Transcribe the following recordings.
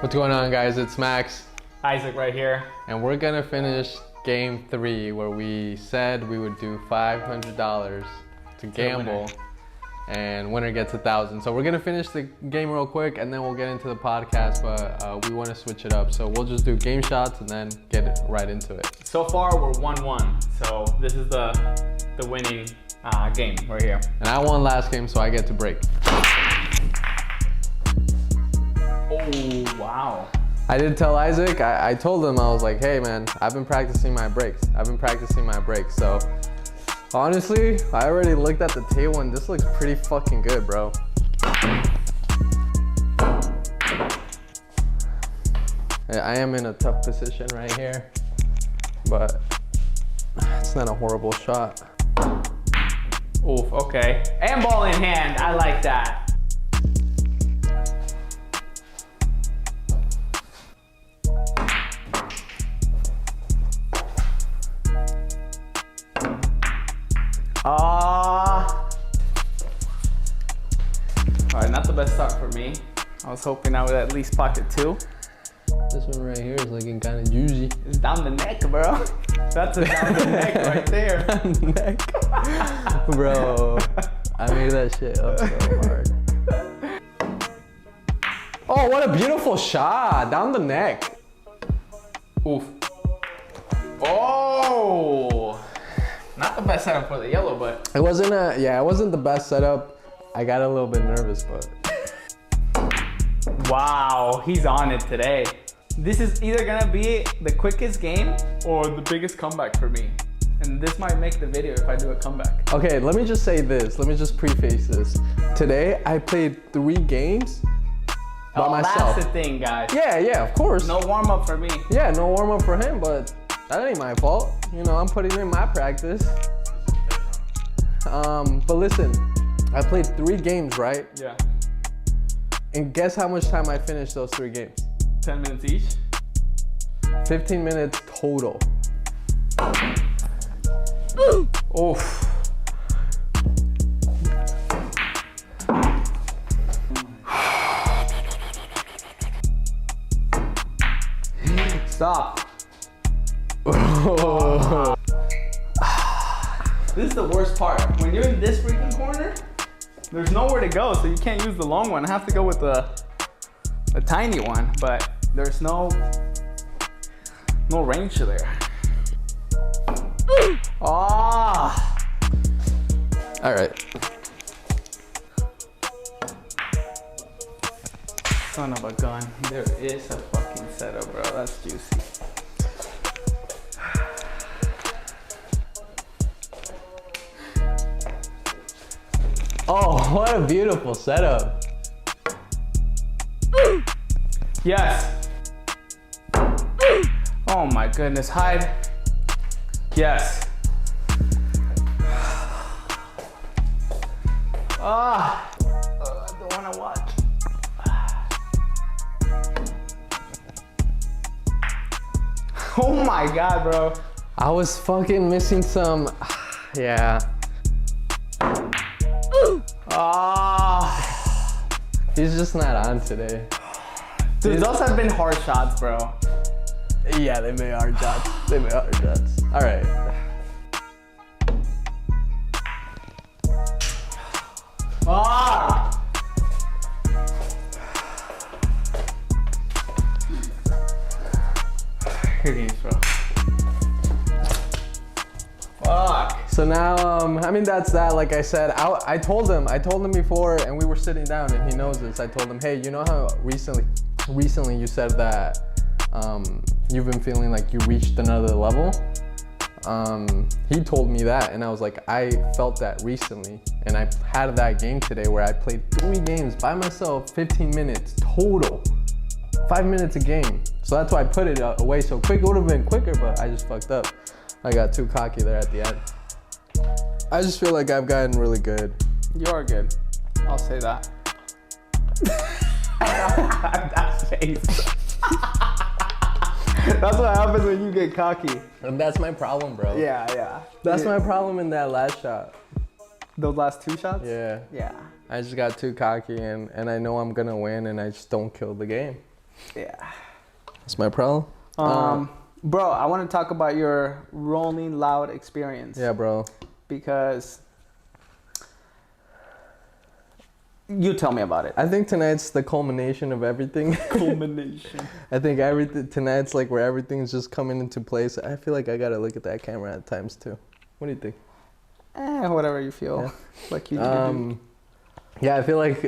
What's going on, guys? It's Max. Isaac right here. And we're gonna finish game 3 where we said we would do $500 to gamble and winner gets 1,000. So we're gonna finish the game real quick and then we'll get into the podcast, but we wanna switch it up. So we'll just do game shots and then get right into it. So far we're 1-1. So this is the winning game right here. And I won last game, so I get to break. Oh, wow. I did tell Isaac, I told him, I was like, hey man, I've been practicing my breaks. So honestly, I already looked at the table and this looks pretty fucking good, bro. I am in a tough position right here, but it's not a horrible shot. Oof, okay. And ball in hand, I like that. All right, not the best start for me. I was hoping I would at least pocket 2. This one right here is looking kind of juicy. It's down the neck, bro. That's a down the neck right there. Down the neck. Bro, I made that shit up so hard. Oh, what a beautiful shot. Down the neck. Oof. Oh! Not the best setup for the yellow, but... It wasn't the best setup. I got a little bit nervous, but... Wow, he's on it today. This is either gonna be the quickest game or the biggest comeback for me. And this might make the video if I do a comeback. Okay, let me just say this. Let me just preface this. Today, I played 3 games by myself. That's the thing, guys. Yeah, of course. No warm-up for me. Yeah, no warm-up for him, but that ain't my fault. You know, I'm putting in my practice. But listen, I played 3 games, right? Yeah. And guess how much time I finished those 3 games? 10 minutes each? 15 minutes total. Oof. Stop. This is the worst part. When you're in this freaking corner, there's nowhere to go, so you can't use the long one. I have to go with the tiny one, but there's no range to there. Ah! All right. Son of a gun. There is a fucking setup, bro. That's juicy. Oh, what a beautiful setup. Yes. Oh my goodness, hide. Yes. I don't wanna watch. Oh my God, bro. I was fucking missing some, yeah. He's just not on today. Dude, those have been hard shots, bro. Yeah, they made hard shots. All right. Fuck! Here games, bro. Fuck. So now, I mean, that's that. Like I said, I told him before, and we were sitting down, and he knows this. I told him, hey, you know how recently you said that you've been feeling like you reached another level? He told me that, and I was like, I felt that recently, and I had that game today where I played 3 games by myself, 15 minutes total, 5 minutes a game. So that's why I put it away so quick. It would have been quicker, but I just fucked up. I got too cocky there at the end. I just feel like I've gotten really good. You are good. I'll say that. That face. That's what happens when you get cocky. And that's my problem, bro. Yeah. That's my problem in that last shot. Those last 2 shots? Yeah. Yeah. I just got too cocky and I know I'm gonna win and I just don't kill the game. Yeah. That's my problem. Bro, I want to talk about your Rolling Loud experience. Yeah, bro. Because you tell me about it. I think tonight's the culmination of everything. Culmination. I think tonight's like where everything's just coming into place. I feel like I gotta look at that camera at times too. What do you think? Whatever you feel like you need to do. Yeah, I feel like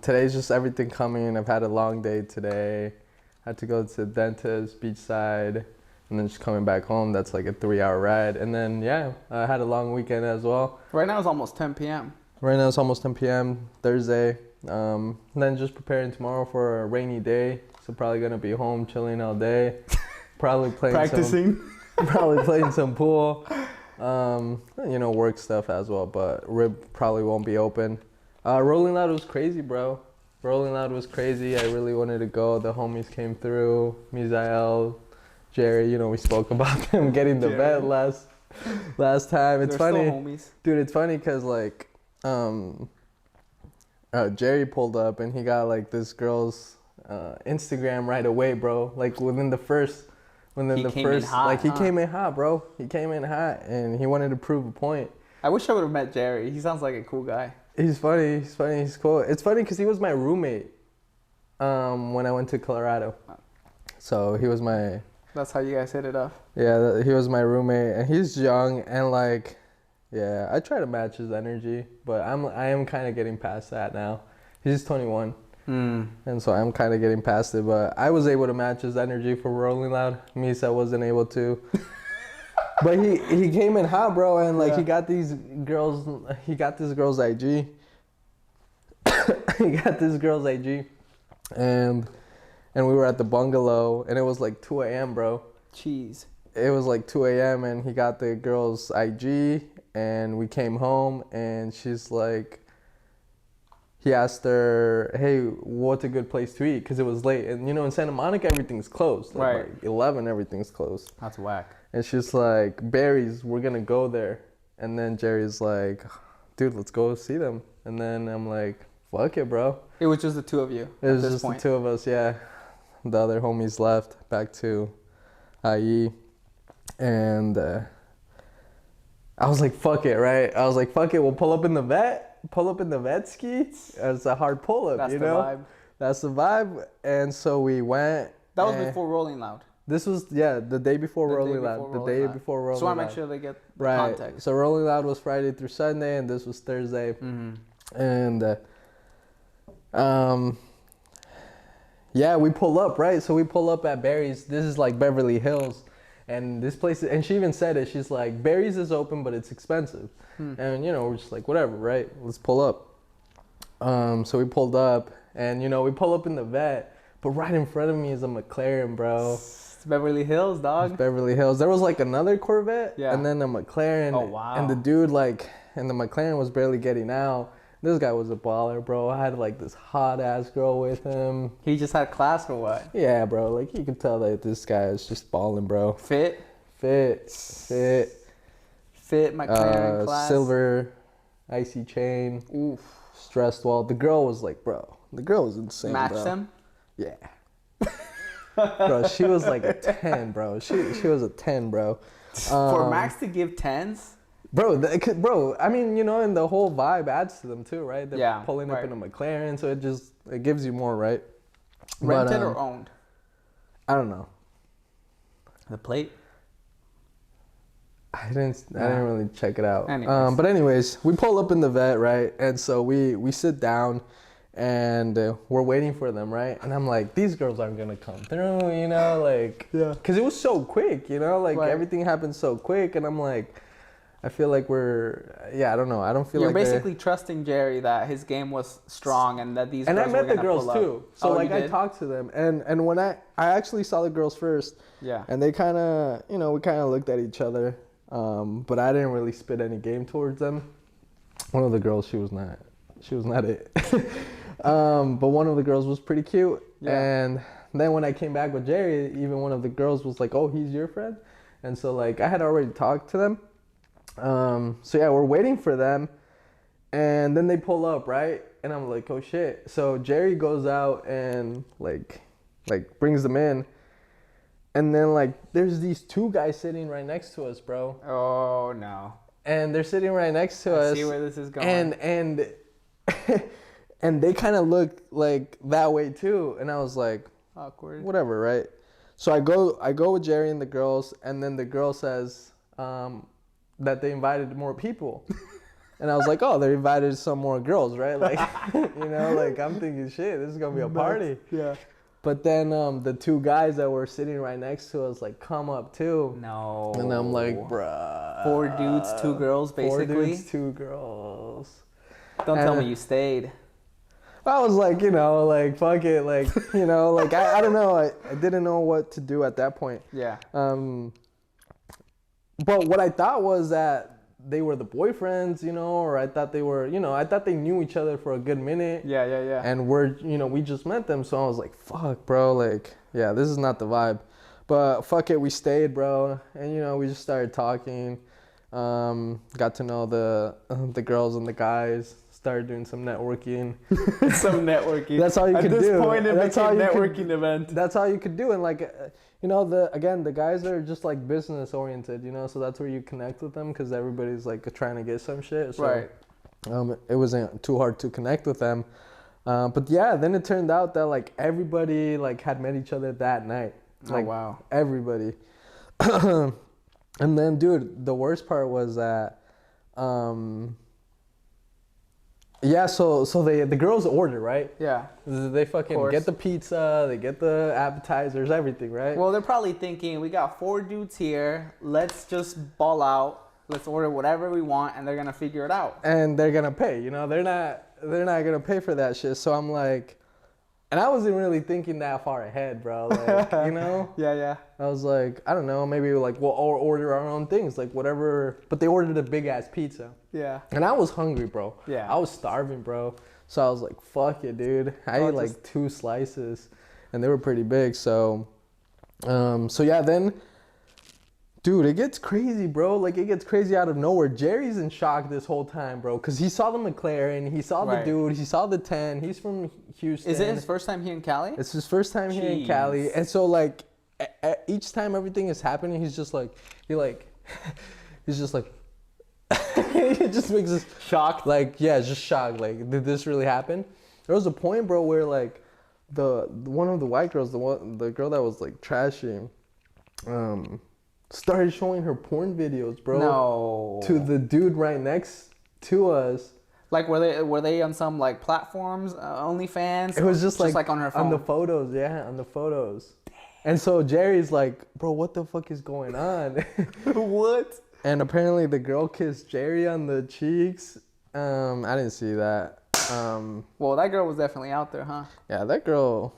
today's just everything coming. I've had a long day today. Had to go to the dentist, beachside, and then just coming back home. That's like a 3-hour ride. And then, yeah, I had a long weekend as well. Right now it's almost 10 p.m. Right now it's almost 10 p.m. Thursday. And then just preparing tomorrow for a rainy day. So probably going to be home chilling all day. Probably playing Practicing. Probably playing some pool. Work stuff as well. But Rib probably won't be open. Rolling Loud was crazy, bro. Rolling Loud was crazy. I really wanted to go. The homies came through. Mizael, Jerry, we spoke about them getting the vet last time. It's funny. Still homies. Dude, it's funny because like Jerry pulled up and he got like this girl's Instagram right away, bro. Like he came in hot, bro. He came in hot and he wanted to prove a point. I wish I would have met Jerry. He sounds like a cool guy. He's funny. He's cool. It's funny because he was my roommate when I went to Colorado. So he was my... That's how you guys hit it off? Yeah, he was my roommate. And he's young and like... Yeah, I try to match his energy. But I am kind of getting past that now. He's 21. And so I'm kind of getting past it. But I was able to match his energy for Rolling Loud. Misa wasn't able to. But he came in hot, bro, and like he got this girl's IG. He got this girl's IG, and we were at the bungalow, and it was like 2 a.m., bro. Jeez. It was like 2 a.m., and he got the girl's IG, and we came home, and she's like, he asked her, hey, what's a good place to eat? Because it was late, and in Santa Monica, everything's closed. Like 11, everything's closed. That's whack. And she's like, Barry's, we're going to go there. And then Jerry's like, dude, let's go see them. And then I'm like, fuck it, bro. It was just the two of you It was just the two of us, yeah. The other homies left back to IE. And I was like, fuck it, right? I was like, fuck it, we'll pull up in the vet ski. It's a hard pull-up, That's the vibe. That's the vibe. And so we went. That was before Rolling Loud. This was, the day before Rolling Loud. The day before Rolling Loud. So I want to make sure they get the context. So Rolling Loud was Friday through Sunday, and this was Thursday. Mm-hmm. And, we pull up, right? So we pull up at Barry's. This is like Beverly Hills. And this place, and she even said it. She's like, Barry's is open, but it's expensive. And, we're just like, whatever, right? Let's pull up. So we pulled up, and, we pull up in the vet. But right in front of me is a McLaren, bro. It's Beverly Hills, dog. It's Beverly Hills. There was like another Corvette, and then a McLaren. Oh, wow. And the dude and the McLaren was barely getting out. This guy was a baller, bro. I had like this hot ass girl with him. He just had class or what? Yeah, bro. Like you could tell that this guy is just balling, bro. Fit McLaren class. Silver, icy chain. Oof. Stressed wall. The girl was like, bro. The girl was insane. Match bro. them? Yeah. Bro, she was like a 10, bro. She was a 10, bro. For Max to give 10s? Bro, I mean, and the whole vibe adds to them too, right? They're pulling up in a McLaren, so it gives you more, right? Rented or owned? I don't know. The plate? I didn't really check it out. Anyways. But anyways, we pull up in the vet, right? And so we sit down. And we're waiting for them, right? And I'm like, these girls aren't gonna come through, because it was so quick, everything happened so quick. And I'm like, I feel like I don't know. I don't feel You're like basically trusting Jerry that his game was strong and that these. And girls I met were the girls too, so I talked to them, and when I actually saw the girls first, and they kind of, we kind of looked at each other, but I didn't really spit any game towards them. One of the girls, she was not it. But one of the girls was pretty cute. And then when I came back with Jerry, even one of the girls was like, oh, he's your friend? And so I had already talked to them. So we're waiting for them. And then they pull up, right? And I'm like, oh shit. So Jerry goes out and like brings them in. And then like there's these two guys sitting right next to us, bro. Oh no. And they're sitting right next to us. See where this is going. And and they kind of look like that way too. And I was like, awkward. Whatever, right? So I go with Jerry and the girls, and then the girl says that they invited more people. And I was like, oh, they invited some more girls, right? Like, you know, like I'm thinking, shit, this is gonna be a party. Yeah. But then the two guys that were sitting right next to us like come up too. No. And I'm like, bruh. 4 dudes, 2 girls, basically. 4 dudes, 2 girls. Don't tell me you stayed. I was like, you know, like fuck it, like, you know, like I don't know, I didn't know what to do at that point. Yeah. But what I thought was that they were the boyfriends, you know, or I thought they were, you know, I thought they knew each other for a good minute. Yeah. And we just met them, so I was like, fuck, bro, like, yeah, this is not the vibe. But fuck it, we stayed, bro, and you know, we just started talking, got to know the girls and the guys. Started doing some networking. Some networking. That's all you could do. At this point, it became a networking event. That's all you could do. And like, you know, the guys are just like business oriented, you know, so that's where you connect with them because everybody's like trying to get some shit. So, right. It wasn't too hard to connect with them. But yeah, then it turned out that like everybody like had met each other that night. Like, oh, wow. Everybody. And then, dude, the worst part was that, yeah, so the girls order, right? Yeah. They fucking get the pizza, they get the appetizers, everything, right? Well, they're probably thinking, we got 4 dudes here, let's just ball out, let's order whatever we want, and they're gonna figure it out. And they're gonna pay, you know, they're not gonna pay for that shit. So I'm like, and I wasn't really thinking that far ahead, bro. Like, you know? Yeah. I was like, I don't know, maybe like we'll all order our own things, like whatever. But they ordered a big ass pizza. Yeah. And I was hungry, bro. Yeah. I was starving, bro. So I was like, fuck it, dude. I ate like 2 slices, and they were pretty big. So, yeah, then, dude, it gets crazy, bro. Like, it gets crazy out of nowhere. Jerry's in shock this whole time, bro, because he saw the McLaren, he saw the dude, he saw the 10. He's from Houston. Is it his first time here in Cali? It's his first time here in Cali. And so, like, each time everything is happening, he's just like, he's just like, he just makes us shocked. Like, yeah, just shocked. Like, did this really happen? There was a point, bro, where like one of the white girls, the girl that was like trashing, started showing her porn videos, bro. No. To the dude right next to us. Like, were they on some like platforms, OnlyFans? It was just like on her phone. On the photos, yeah, on the photos. And so Jerry's like, bro, what the fuck is going on? What? And apparently the girl kissed Jerry on the cheeks. I didn't see that. Well, that girl was definitely out there, huh? Yeah, that girl,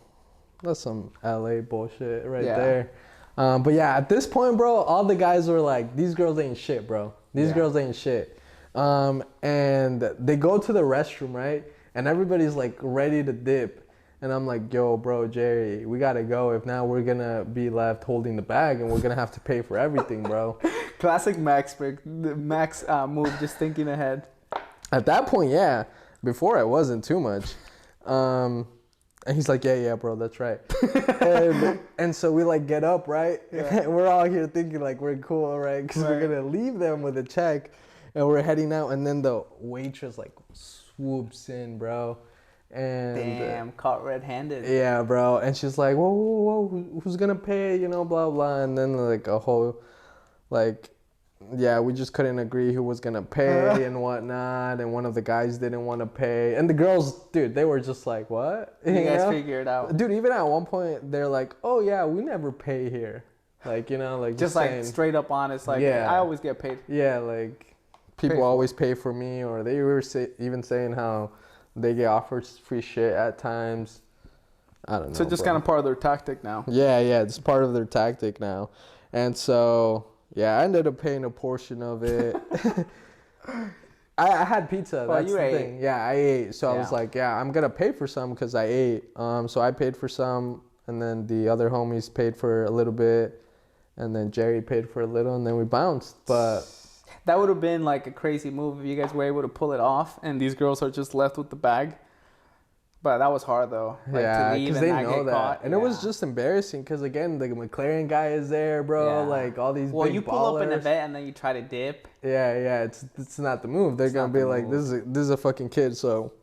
that's some LA bullshit right there. But yeah, at this point, bro, all the guys were like, these girls ain't shit, bro. These girls ain't shit. And they go to the restroom, right? And everybody's like ready to dip. And I'm like, yo, bro, Jerry, we gotta go. If not, we're gonna be left holding the bag and we're gonna have to pay for everything, bro. Classic Max move, just thinking ahead. At that point, yeah. Before, I wasn't too much. And he's like, yeah, bro, that's right. and so we like get up, right? Yeah. And we're all here thinking like we're cool, right? Because we're gonna leave them with a check, and we're heading out. And then the waitress like swoops in, bro. And damn, caught red-handed. Yeah, bro. And she's like, whoa, who's gonna pay? You know, blah blah. And then like a whole, like, yeah, we just couldn't agree who was gonna pay and whatnot. And one of the guys didn't want to pay. And the girls, dude, they were just like, what? You guys figure it out, dude. Even at one point, they're like, oh yeah, we never pay here. Like, you know, like just like saying, straight up honest. Like, yeah, I always get paid. Yeah, like people always pay for me, or they were even saying how they get offered free shit at times. I don't know. So just kind of part of their tactic now. Yeah, it's part of their tactic now. And so, yeah, I ended up paying a portion of it. I had pizza. That's the thing. Yeah, I ate. So I was like, yeah, I'm going to pay for some because I ate. So I paid for some, and then the other homies paid for a little bit, and then Jerry paid for a little, and then we bounced. But that would have been like a crazy move if you guys were able to pull it off and these girls are just left with the bag. But that was hard though. Like, yeah, to leave because and they not know get that, caught. and it was just embarrassing. Because again, the McLaren guy is there, bro. Yeah. Like all these. Well, big you pull up an ballers. event and then you try to dip. Yeah, it's not the move. They're gonna be like, this is a fucking kid. So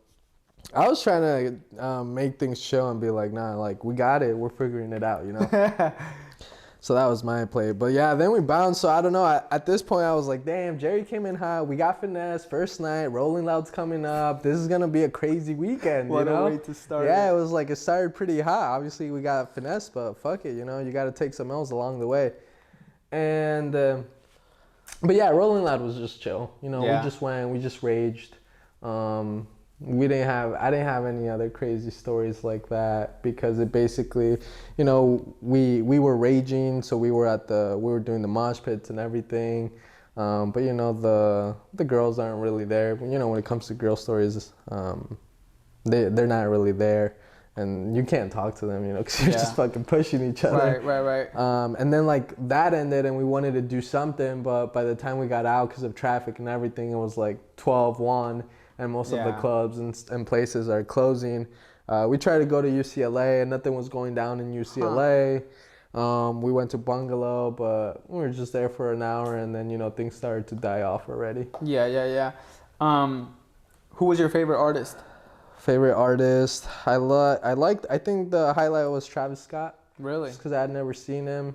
I was trying to make things chill and be like, nah, like we got it. We're figuring it out, you know. So that was my play. But yeah, then we bounced. So I don't know. At this point, I was like, damn, Jerry came in hot. We got finesse first night. Rolling Loud's coming up. This is gonna be a crazy weekend. What you know? a way to start. Yeah, it was like it started pretty hot. Obviously, we got finesse, but fuck it, you know. You got to take some L's along the way. And but yeah, Rolling Loud was just chill. You know, we just went. We just raged. I didn't have any other crazy stories like that because it basically, you know, we were raging, so we were doing the mosh pits and everything, but you know the girls aren't really there. You know, when it comes to girl stories, they're not really there, and you can't talk to them, you know, because you're just fucking pushing each other. Right. And then like that ended, and we wanted to do something, but by the time we got out because of traffic and everything, it was like 12:01. And most of the clubs and places are closing. We tried to go to UCLA and nothing was going down in UCLA. We went to Bungalow, but we were just there for an hour and then, you know, things started to die off already. Yeah. Who was your favorite artist? Favorite artist? I think the highlight was Travis Scott. Really? Just because I had never seen him.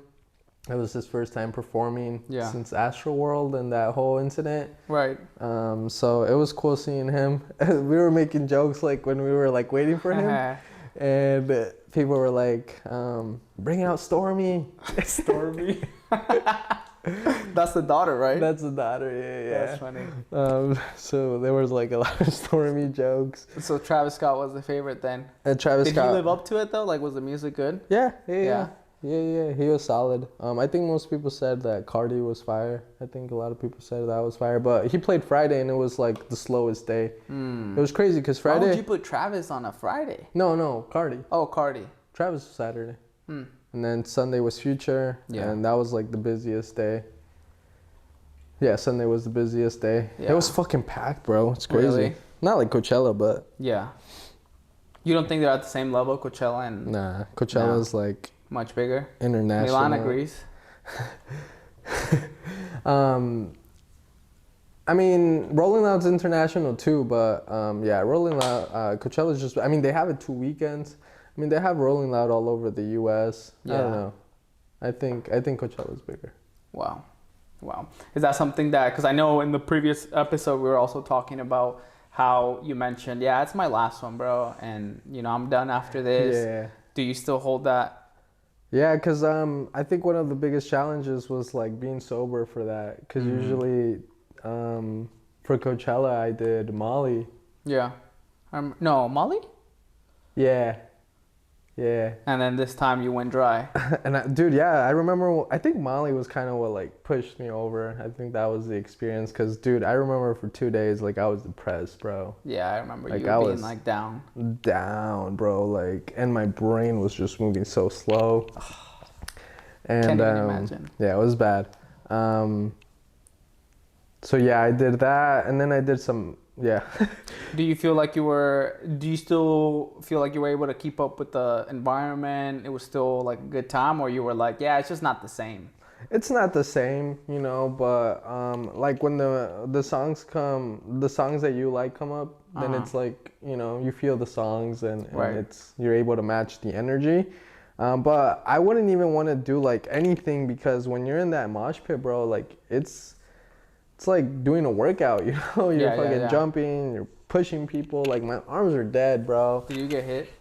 It was his first time performing since Astroworld and that whole incident. Right. So it was cool seeing him. We were making jokes like when we were like waiting for him, and people were like, "Bring out Stormy." Stormy. That's the daughter, right? That's the daughter. Yeah. That's funny. So there was like a lot of Stormy jokes. So Travis Scott was the favorite then. And Travis Scott. Did he live up to it though? Like, was the music good? Yeah. He was solid. I think most people said that Cardi was fire. I think a lot of people said that was fire. But he played Friday, and it was like the slowest day. It was crazy because Friday. Why would you put Travis on a Friday? No, Cardi. Oh, Cardi. Travis was Saturday. And then Sunday was Future, and that was like the busiest day. Yeah, Sunday was the busiest day. Yeah. It was fucking packed, bro. It's crazy. Really? Not like Coachella, but. Yeah. You don't think they're at the same level, Coachella and. Nah, Coachella's like. Much bigger. International. Milan agrees. I mean, Rolling Loud's international too, but yeah, Rolling Loud, Coachella's just. I mean, they have it 2 weekends. I mean, they have Rolling Loud all over the U.S. Yeah. I don't know. I think Coachella's bigger. Wow. Is that something that? Because I know in the previous episode we were also talking about how you mentioned, yeah, it's my last one, bro, and you know I'm done after this. Yeah. Do you still hold that? Yeah, because I think one of the biggest challenges was like being sober for that. Because usually for Coachella I did Molly. Yeah. No, Molly? Yeah. And then this time you went dry. And dude, yeah, I remember. I think Molly was kind of what like pushed me over. I think that was the experience. Because dude, I remember for 2 days like I was depressed, bro. Yeah, I remember like, you being like down. Down, bro. Like, and my brain was just moving so slow. And can't even imagine. Yeah, it was bad. So yeah, I did that, and then I did some. Yeah. Do you still feel like you were able to keep up with the environment? It was still like a good time, or you were like, yeah, it's just not the same? It's not the same, you know, but like when the songs that you like come up, then it's like, you know, you feel the songs and you're able to match the energy. But I wouldn't even want to do like anything because when you're in that mosh pit, bro, like it's like doing a workout, you know? You're fucking jumping, you're pushing people. Like, my arms are dead, bro. Did you get hit?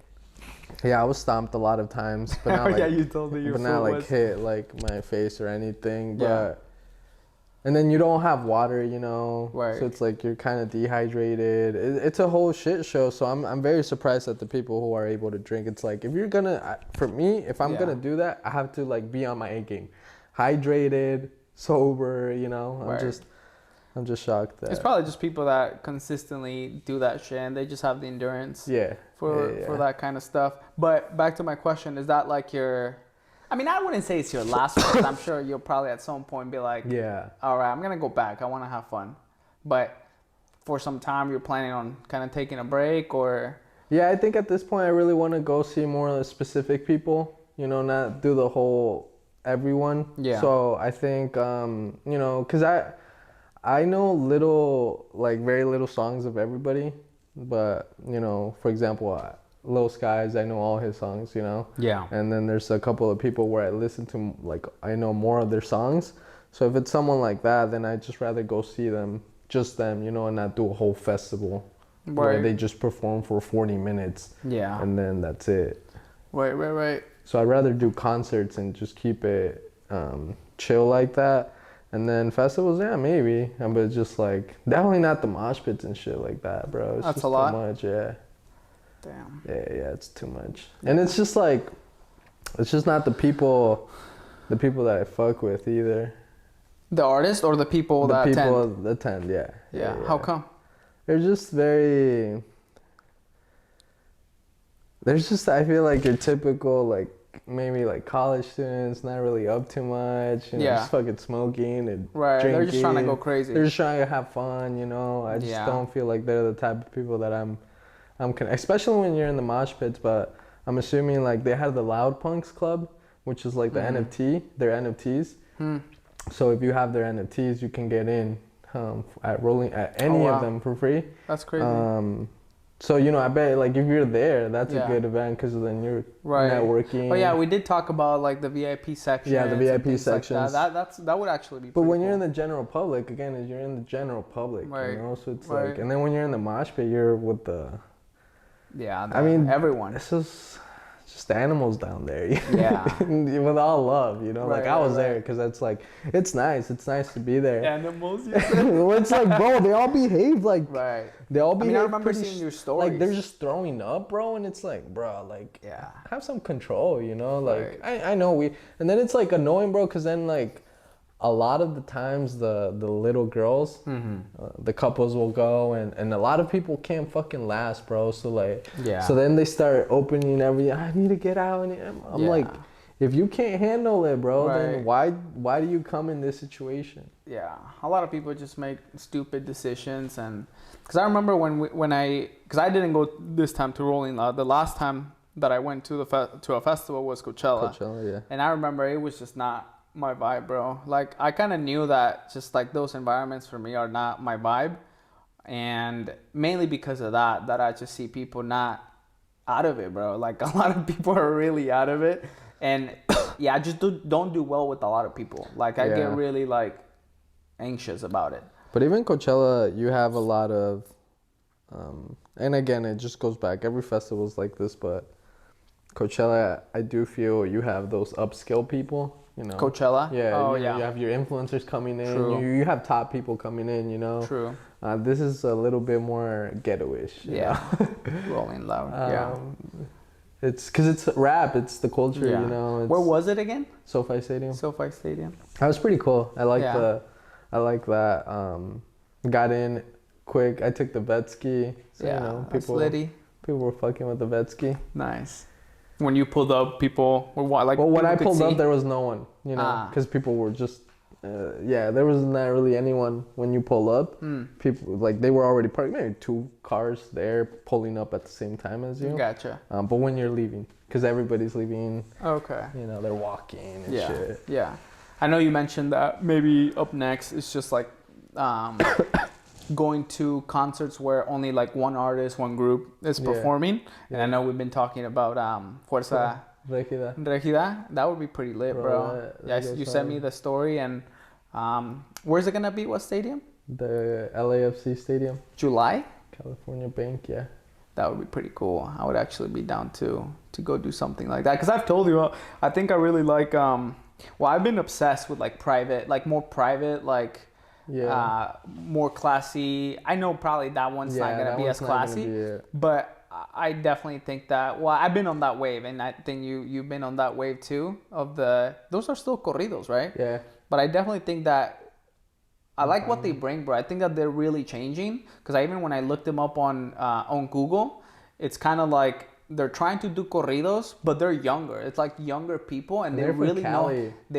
Yeah, I was stomped a lot of times, but not like, yeah, you told me but not like hit like my face or anything. But and then you don't have water, you know? Right. So it's like you're kind of dehydrated. It's a whole shit show. So I'm very surprised at the people who are able to drink. It's like, if you're gonna, for me, if I'm gonna do that, I have to like be on my A game. Hydrated, sober, you know? I'm just shocked that. It's probably just people that consistently do that shit and they just have the endurance for that kind of stuff. But back to my question, is that like your... I mean, I wouldn't say it's your last one, 'cause I'm sure you'll probably at some point be like, all right, I'm going to go back. I want to have fun. But for some time, you're planning on kind of taking a break or... Yeah, I think at this point I really want to go see more specific people, you know, not do the whole everyone. Yeah. So I think, you know, because I know little, like very little songs of everybody, but, you know, for example, Lil Skies, I know all his songs, you know? Yeah. And then there's a couple of people where I listen to, like, I know more of their songs. So if it's someone like that, then I'd just rather go see them, just them, you know, and not do a whole festival. Right. Where they just perform for 40 minutes. Yeah. And then that's it. Right. So I'd rather do concerts and just keep it chill like that. And then festivals, yeah, maybe. But just like, definitely not the mosh pits and shit like that, bro. It's that's just a lot. too much, yeah. Damn. Yeah, it's too much. And it's just like, it's just not the people that I fuck with either. The artist or the people that attend? The people that attend, yeah. Yeah. How come? They're just very... There's just, I feel like your typical, like, maybe like college students, not really up too much, you know, just fucking smoking and drinking. They're just trying to go crazy. They're just trying to have fun, you know. I just don't feel like they're the type of people that I'm especially when you're in the mosh pits, but I'm assuming like they have the Loud Punks Club, which is like the NFT, their NFTs. So if you have their NFTs, you can get in at any of them for free. That's crazy. So, you know, I bet like if you're there, that's a good event because then you're networking. Oh yeah, we did talk about like the VIP section. Yeah, the VIP sections. Like that would actually be. But when cool. you're in the general public, again, you're in the general public, right. you know. So it's like, and then when you're in the mosh pit, you're with the. Yeah, I mean, everyone. It's just animals down there. Yeah. With all love, you know. Like I was there because it's like it's nice. It's nice to be there. Animals. It's like, bro, they all behave like. Right. They all behave. I remember seeing your stories. Like they're just throwing up, bro, and it's like, bro, like, have some control, you know. Like I know and then it's like annoying, bro, because then like. A lot of the times the little girls, the couples will go and a lot of people can't fucking last, bro. So like, so then they start opening I need to get out. And I'm like, if you can't handle it, bro, then why do you come in this situation? Yeah, a lot of people just make stupid decisions. And because I remember because I didn't go this time to Rolling Loud. The last time that I went to a festival was Coachella. Yeah. And I remember it was just not my vibe, bro. Like I kind of knew that just like those environments for me are not my vibe, and mainly because of that I just see people not out of it, bro. Like a lot of people are really out of it, and I just don't do well with a lot of people. Like I get really like anxious about it. But even Coachella, you have a lot of and again it just goes back, every festival is like this, but Coachella, I do feel you have those upskill people. You know, Coachella? Yeah. You have your influencers coming in. True. You have top people coming in, you know. True. This is a little bit more ghetto-ish. Yeah. Rolling Loud. It's because it's rap. It's the culture, you know. Where was it again? SoFi Stadium. SoFi Stadium. That was pretty cool. I like that. Got in quick. I took the vet ski. So, you know, people were fucking with the vet ski. Nice. When you pulled up, people were like. Well, when I pulled up, there was no one, you know, because people were just, there was not really anyone when you pull up. People like they were already parked, maybe 2 cars there pulling up at the same time as you. Gotcha. But when you're leaving, because everybody's leaving. Okay. You know, they're walking and shit. Yeah, I know you mentioned that maybe up next it's just like, going to concerts where only like one artist, one group is performing. And I know we've been talking about Fuerza Regida. That would be pretty lit, bro. You sent me the story. And where's it gonna be? What stadium? The LAFC Stadium. July? California Bank, yeah. That would be pretty cool. I would actually be down to go do something like that. Because I've told you, I think I really like, I've been obsessed with like private, like more private, like more classy. I know probably that one's not going to be as classy, but I definitely think that, I've been on that wave, and I think you've been on that wave too, those are still corridos, right? Yeah. But I definitely think that I like what they bring, bro. I think that they're really changing, because even when I looked them up on Google, it's kind of like they're trying to do corridos, but they're younger. It's like younger people, and they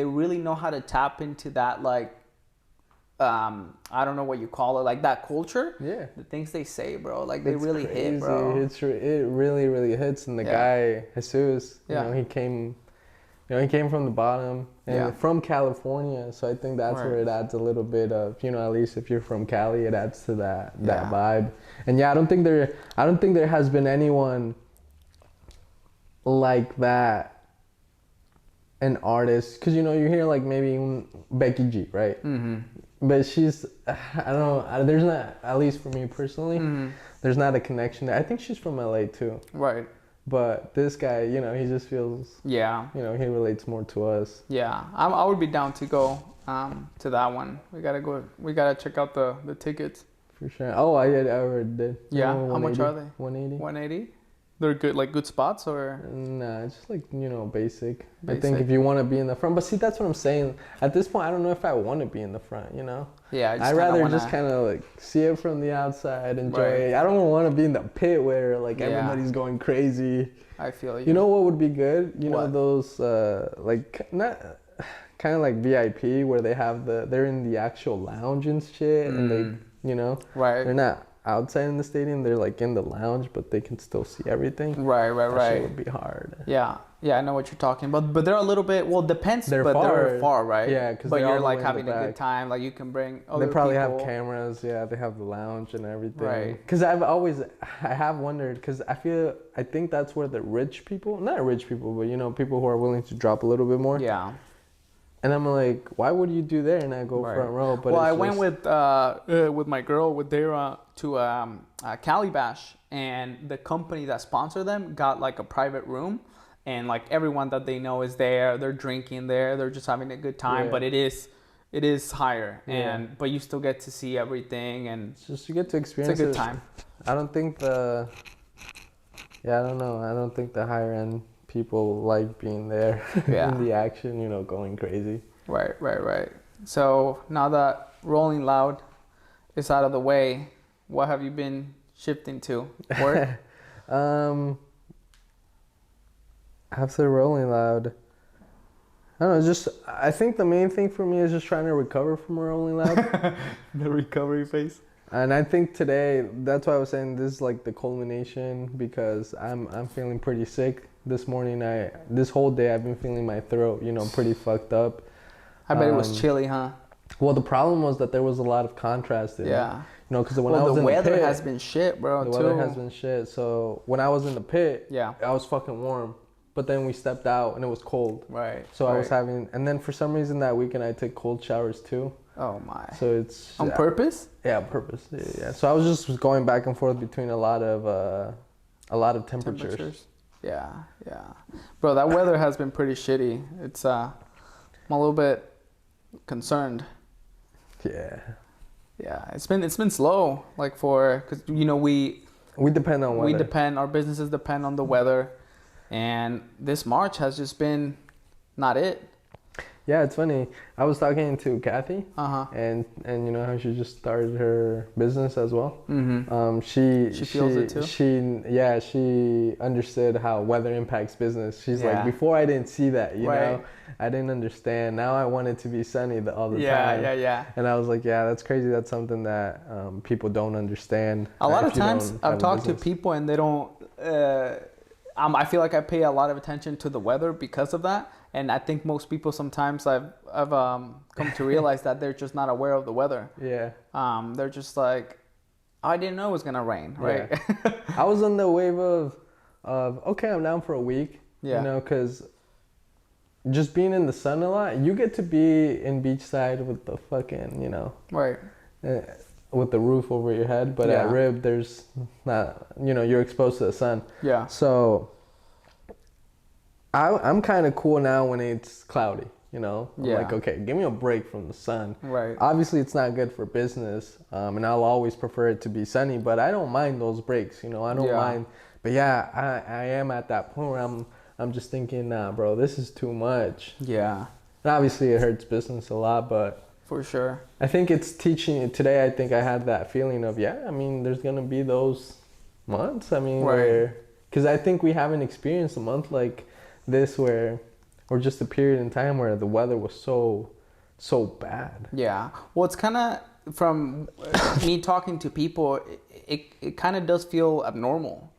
really know how to tap into that, like, I don't know what you call it, like that culture. Yeah. The things they say, bro, like they really hit, bro. It really, really hits. And the guy, Jesus, you know, he came from the bottom and from California. So I think that's where it adds a little bit of, you know, at least if you're from Cali, it adds to that vibe. And I don't think there has been anyone like that. An artist, because you know you hear like maybe Becky G, right? Mm-hmm. But she's, I don't know. There's not, at least for me personally, there's not a connection there. I think she's from LA too. Right. But this guy, you know, he just feels. Yeah. You know, he relates more to us. Yeah, I would be down to go to that one. We gotta go. We gotta check out the tickets. For sure. Oh, I already did. Yeah. How much are they? 180. 180. They're good, like good spots, or? Nah, just like, you know, basic. I think if you want to be in the front, but see, that's what I'm saying. At this point, I don't know if I want to be in the front, you know? Yeah, I'd rather just kind of like see it from the outside, enjoy it. I don't want to be in the pit where like everybody's going crazy. I feel you. You know what would be good? You know, those like, not kind of like VIP where they have they're in the actual lounge and shit, and they, you know, they're not outside in the stadium, they're like in the lounge, but they can still see everything. Right. That shit would be hard. Yeah, I know what you're talking about, but they're a little bit, well, depends, they're far, right? Yeah, because but you're like having a good time, like you can bring other They probably people. have cameras, they have the lounge and everything. Right. Because I have wondered, because I think that's where the rich people, not rich people, but you know, people who are willing to drop a little bit more. Yeah. And I'm like, why would you do that and not go front row? But well, I went with my girl, with Dara, to Cali Bash, and the company that sponsored them got like a private room, and like everyone that they know is there. They're drinking there. They're just having a good time. But it is higher, but you still get to see everything, and it's just you get to experience. It's a good time. I don't think I don't know. I don't think the higher end people like being there in the action, you know, going crazy. Right. So now that Rolling Loud is out of the way, what have you been shifting to? Work? After Rolling Loud, I don't know, I think the main thing for me is just trying to recover from Rolling Loud. The recovery phase. And I think today, that's why I was saying this is like the culmination, because I'm feeling pretty sick. This morning, this whole day I've been feeling my throat, you know, pretty fucked up. I bet it was chilly, huh? Well, the problem was that there was a lot of contrast in it. You know, because when I was in the pit, the weather has been shit, bro. The weather has been shit. So when I was in the pit, I was fucking warm. But then we stepped out and it was cold. Right. So I was having, and then for some reason that weekend I took cold showers too. Oh my. So it's on purpose? Yeah, on purpose. Yeah. So I was just going back and forth between a lot of temperatures. Yeah. Bro, that weather has been pretty shitty. It's I'm a little bit concerned. Yeah. Yeah, it's been slow, like because you know we depend on weather. Our businesses depend on the weather, and this March has just been not it. Yeah, it's funny. I was talking to Kathy, and you know how she just started her business as well. Mm-hmm. She feels it too. She understood how weather impacts business. She's like, before I didn't see that, you know, I didn't understand. Now I want it to be sunny all the time. Yeah. And I was like, yeah, that's crazy. That's something that people don't understand. A lot of times I've talked to people and they don't. I feel like I pay a lot of attention to the weather because of that. And I think most people sometimes I've come to realize that they're just not aware of the weather. Yeah. They're just like, I didn't know it was gonna rain, right? Yeah. I was on the wave of okay, I'm down for a week. Yeah. You know, because just being in the sun a lot, you get to be in beachside with the fucking, you know. Right. With the roof over your head, but at Rib, there's not, you know, you're exposed to the sun. Yeah. So I'm kind of cool now when it's cloudy, you know? I'm like, okay, give me a break from the sun. Right. Obviously, it's not good for business, and I'll always prefer it to be sunny, but I don't mind those breaks, you know? I don't mind. But yeah, I am at that point where I'm just thinking, nah, bro, this is too much. Yeah. And obviously, it hurts business a lot, but... For sure. I think it's teaching. Today, I think I had that feeling of, I mean, there's going to be those months. I mean, because I think we haven't experienced a month like this or just a period in time where the weather was so so bad. Yeah. Well, it's kind of, from me talking to people, it kind of does feel abnormal.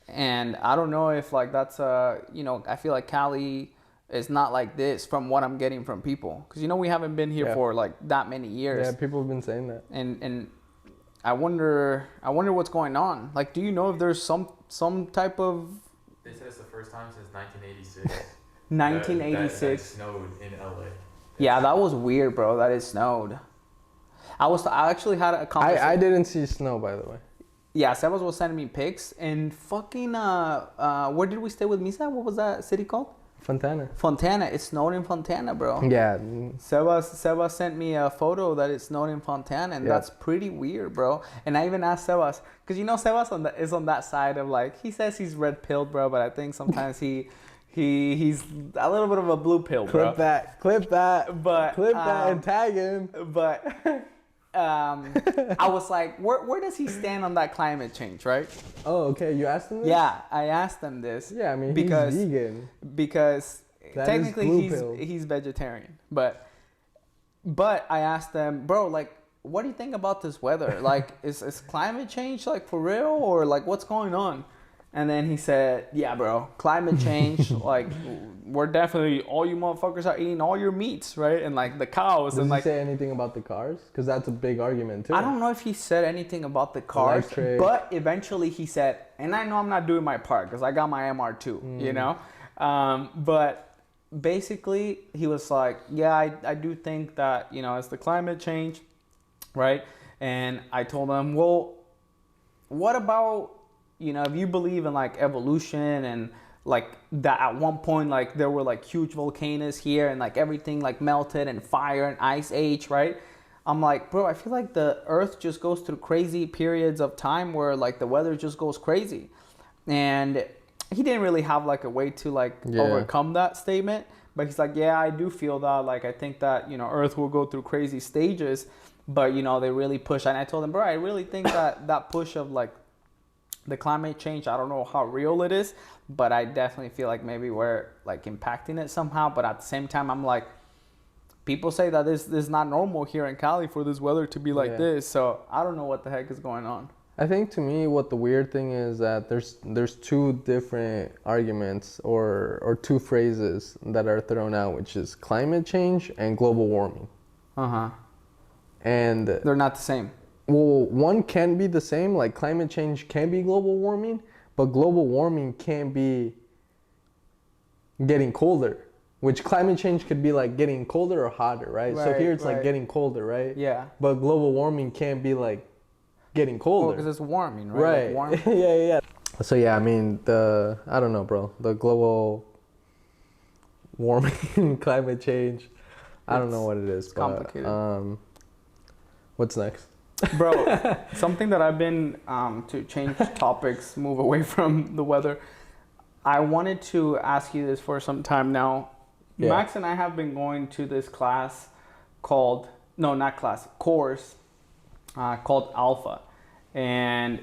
And I don't know if like that's I feel like Cali is not like this from what I'm getting from people, because we haven't been here for like that many years. Yeah, people have been saying that. And I wonder what's going on. Like, do you know if there's some type of? They said it's the first time since 1986. 1986. That snowed in LA. Yeah, that was weird, bro. That it snowed. I actually had a conversation. I didn't see snow, by the way. Yeah, Sebas was sending me pics, and fucking where did we stay with Misa? What was that city called? Fontana. It snowed in Fontana, bro. Yeah. Sebas sent me a photo that it snowed in Fontana, and that's pretty weird, bro. And I even asked Sebas, because Sebas is on that side of like, he says he's red pilled, bro, but I think sometimes he's a little bit of a blue pill, bro. Clip that and tag him. But I was like, where does he stand on that climate change, right? Oh, okay. You asked him this? Yeah, I asked him this. Yeah, I mean, because, he's vegan. Because that technically he's vegetarian. But I asked him, bro, like, what do you think about this weather? Like, is climate change like for real, or like what's going on? And then he said, yeah, bro, climate change, like, we're definitely, all you motherfuckers are eating all your meats, right? And, like, the cows. Does he say anything about the cars? Because that's a big argument, too. I don't know if he said anything about the cars. Electric. But eventually he said, and I know I'm not doing my part because I got my MR2, But basically he was like, yeah, I do think that, it's the climate change, right? And I told him, well, what about... if you believe in like evolution and like that at one point like there were like huge volcanoes here and like everything like melted and fire and ice age, right? I'm like, bro, I feel like the earth just goes through crazy periods of time where like the weather just goes crazy. And he didn't really have like a way to like overcome that statement, but he's like, yeah, I do feel that, like I think that earth will go through crazy stages, but they really push. And I told him, bro, I really think that push of like the climate change, I don't know how real it is, but I definitely feel like maybe we're like impacting it somehow. But at the same time, I'm like, people say that this is not normal here in Cali for this weather to be like this. So I don't know what the heck is going on. I think to me, what the weird thing is that there's two different arguments or two phrases that are thrown out, which is climate change and global warming. And they're not the same. Well, one can be the same, like climate change can be global warming, but global warming can be getting colder, which climate change could be like getting colder or hotter, right? So here it's like getting colder, right? Yeah. But global warming can't be like getting colder. Well, because it's warming, right? Right. Like yeah. So yeah, I mean, I don't know, bro. The global warming, climate change, I don't know what it is. It's complicated. What's next? Bro, something that I've been, to change topics, move away from the weather, I wanted to ask you this for some time now. Yeah. Max and I have been going to this class course called Alpha. And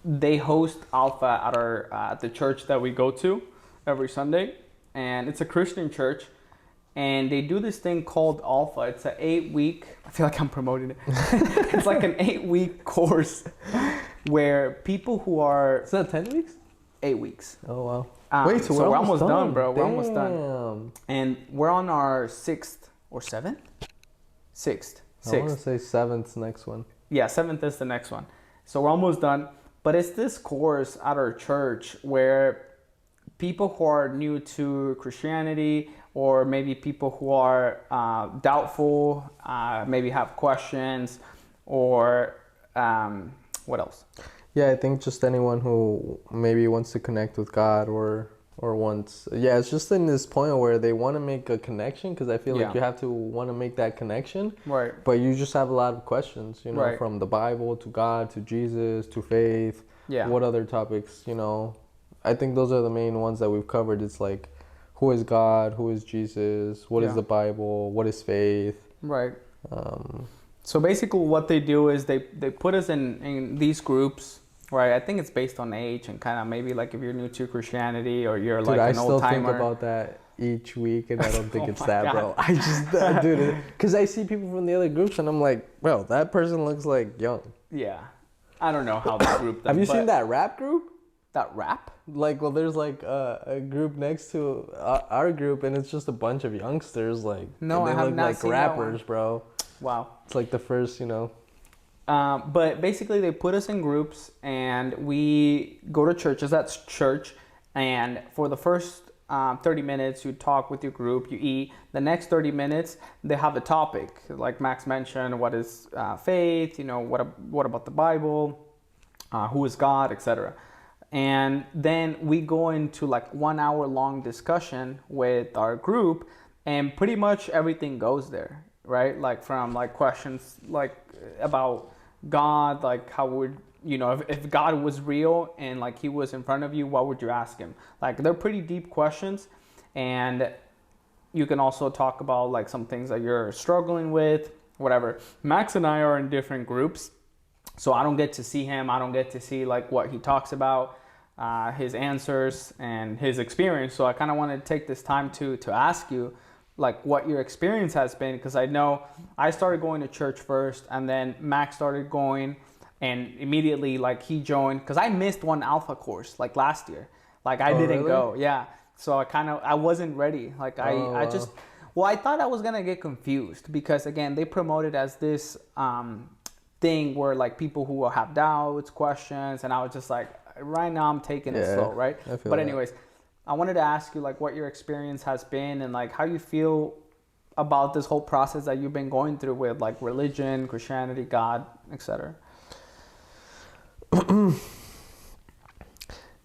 they host Alpha at the church that we go to every Sunday. And it's a Christian church. And they do this thing called Alpha. It's an 8-week, I feel like I'm promoting it. It's like an 8-week course where people who are... Is that 10 weeks? 8 weeks. Oh, wow. Wait, so we're almost done, bro. Damn. We're almost done. And we're on our 6th or 7th? 6th. I want to say 7th next one. Yeah, 7th is the next one. So we're almost done. But it's this course at our church where people who are new to Christianity, or maybe people who are doubtful, maybe have questions, or what else? Yeah, I think just anyone who maybe wants to connect with God or wants... Yeah, it's just in this point where they want to make a connection, because I feel like you have to want to make that connection. Right. But you just have a lot of questions, from the Bible to God to Jesus to faith. Yeah. What other topics, I think those are the main ones that we've covered. It's like, who is God? Who is Jesus? What is the Bible? What is faith? Right. So basically what they do is they put us in these groups, right? I think it's based on age and kind of maybe like if you're new to Christianity or you're like an old timer. I still think about that each week, and I don't think it's that, bro. I just, dude, because I see people from the other groups, and I'm like, bro, that person looks like young. Yeah. I don't know how the group. Have you seen that rap group? That rap? Like, well, there's like a group next to our group, and it's just a bunch of youngsters. Like, no, they I have look not like seen rappers, that one. bro. Wow. It's like the first, you know. But basically, they put us in groups, and we go to churches. That's church, and for the first 30 minutes, you talk with your group, you eat. The next 30 minutes, they have a topic, like Max mentioned. What is faith? You know, what about the Bible? Who is God, etc. And then we go into like 1 hour long discussion with our group, and pretty much everything goes there, right? Like from like questions like about God, like how would, you know, if God was real and like he was in front of you, what would you ask him? Like they're pretty deep questions, and you can also talk about like some things that you're struggling with, whatever. Max and I are in different groups, so I don't get to see him. I don't get to see like what he talks about, his answers and his experience. So I kind of wanted to take this time to ask you like what your experience has been, because I know I started going to church first, and then Max started going, and immediately like he joined, because I missed one alpha course like last year. Like I didn't really? go. Yeah. So I wasn't ready. Like I just, well, I thought I was going to get confused, because again, they promote it as this thing where like people who have doubts, questions, and I was just like, right now I'm taking it slow, right? But anyways, I wanted to ask you like what your experience has been, and like how you feel about this whole process that you've been going through with like religion, Christianity, God, etc.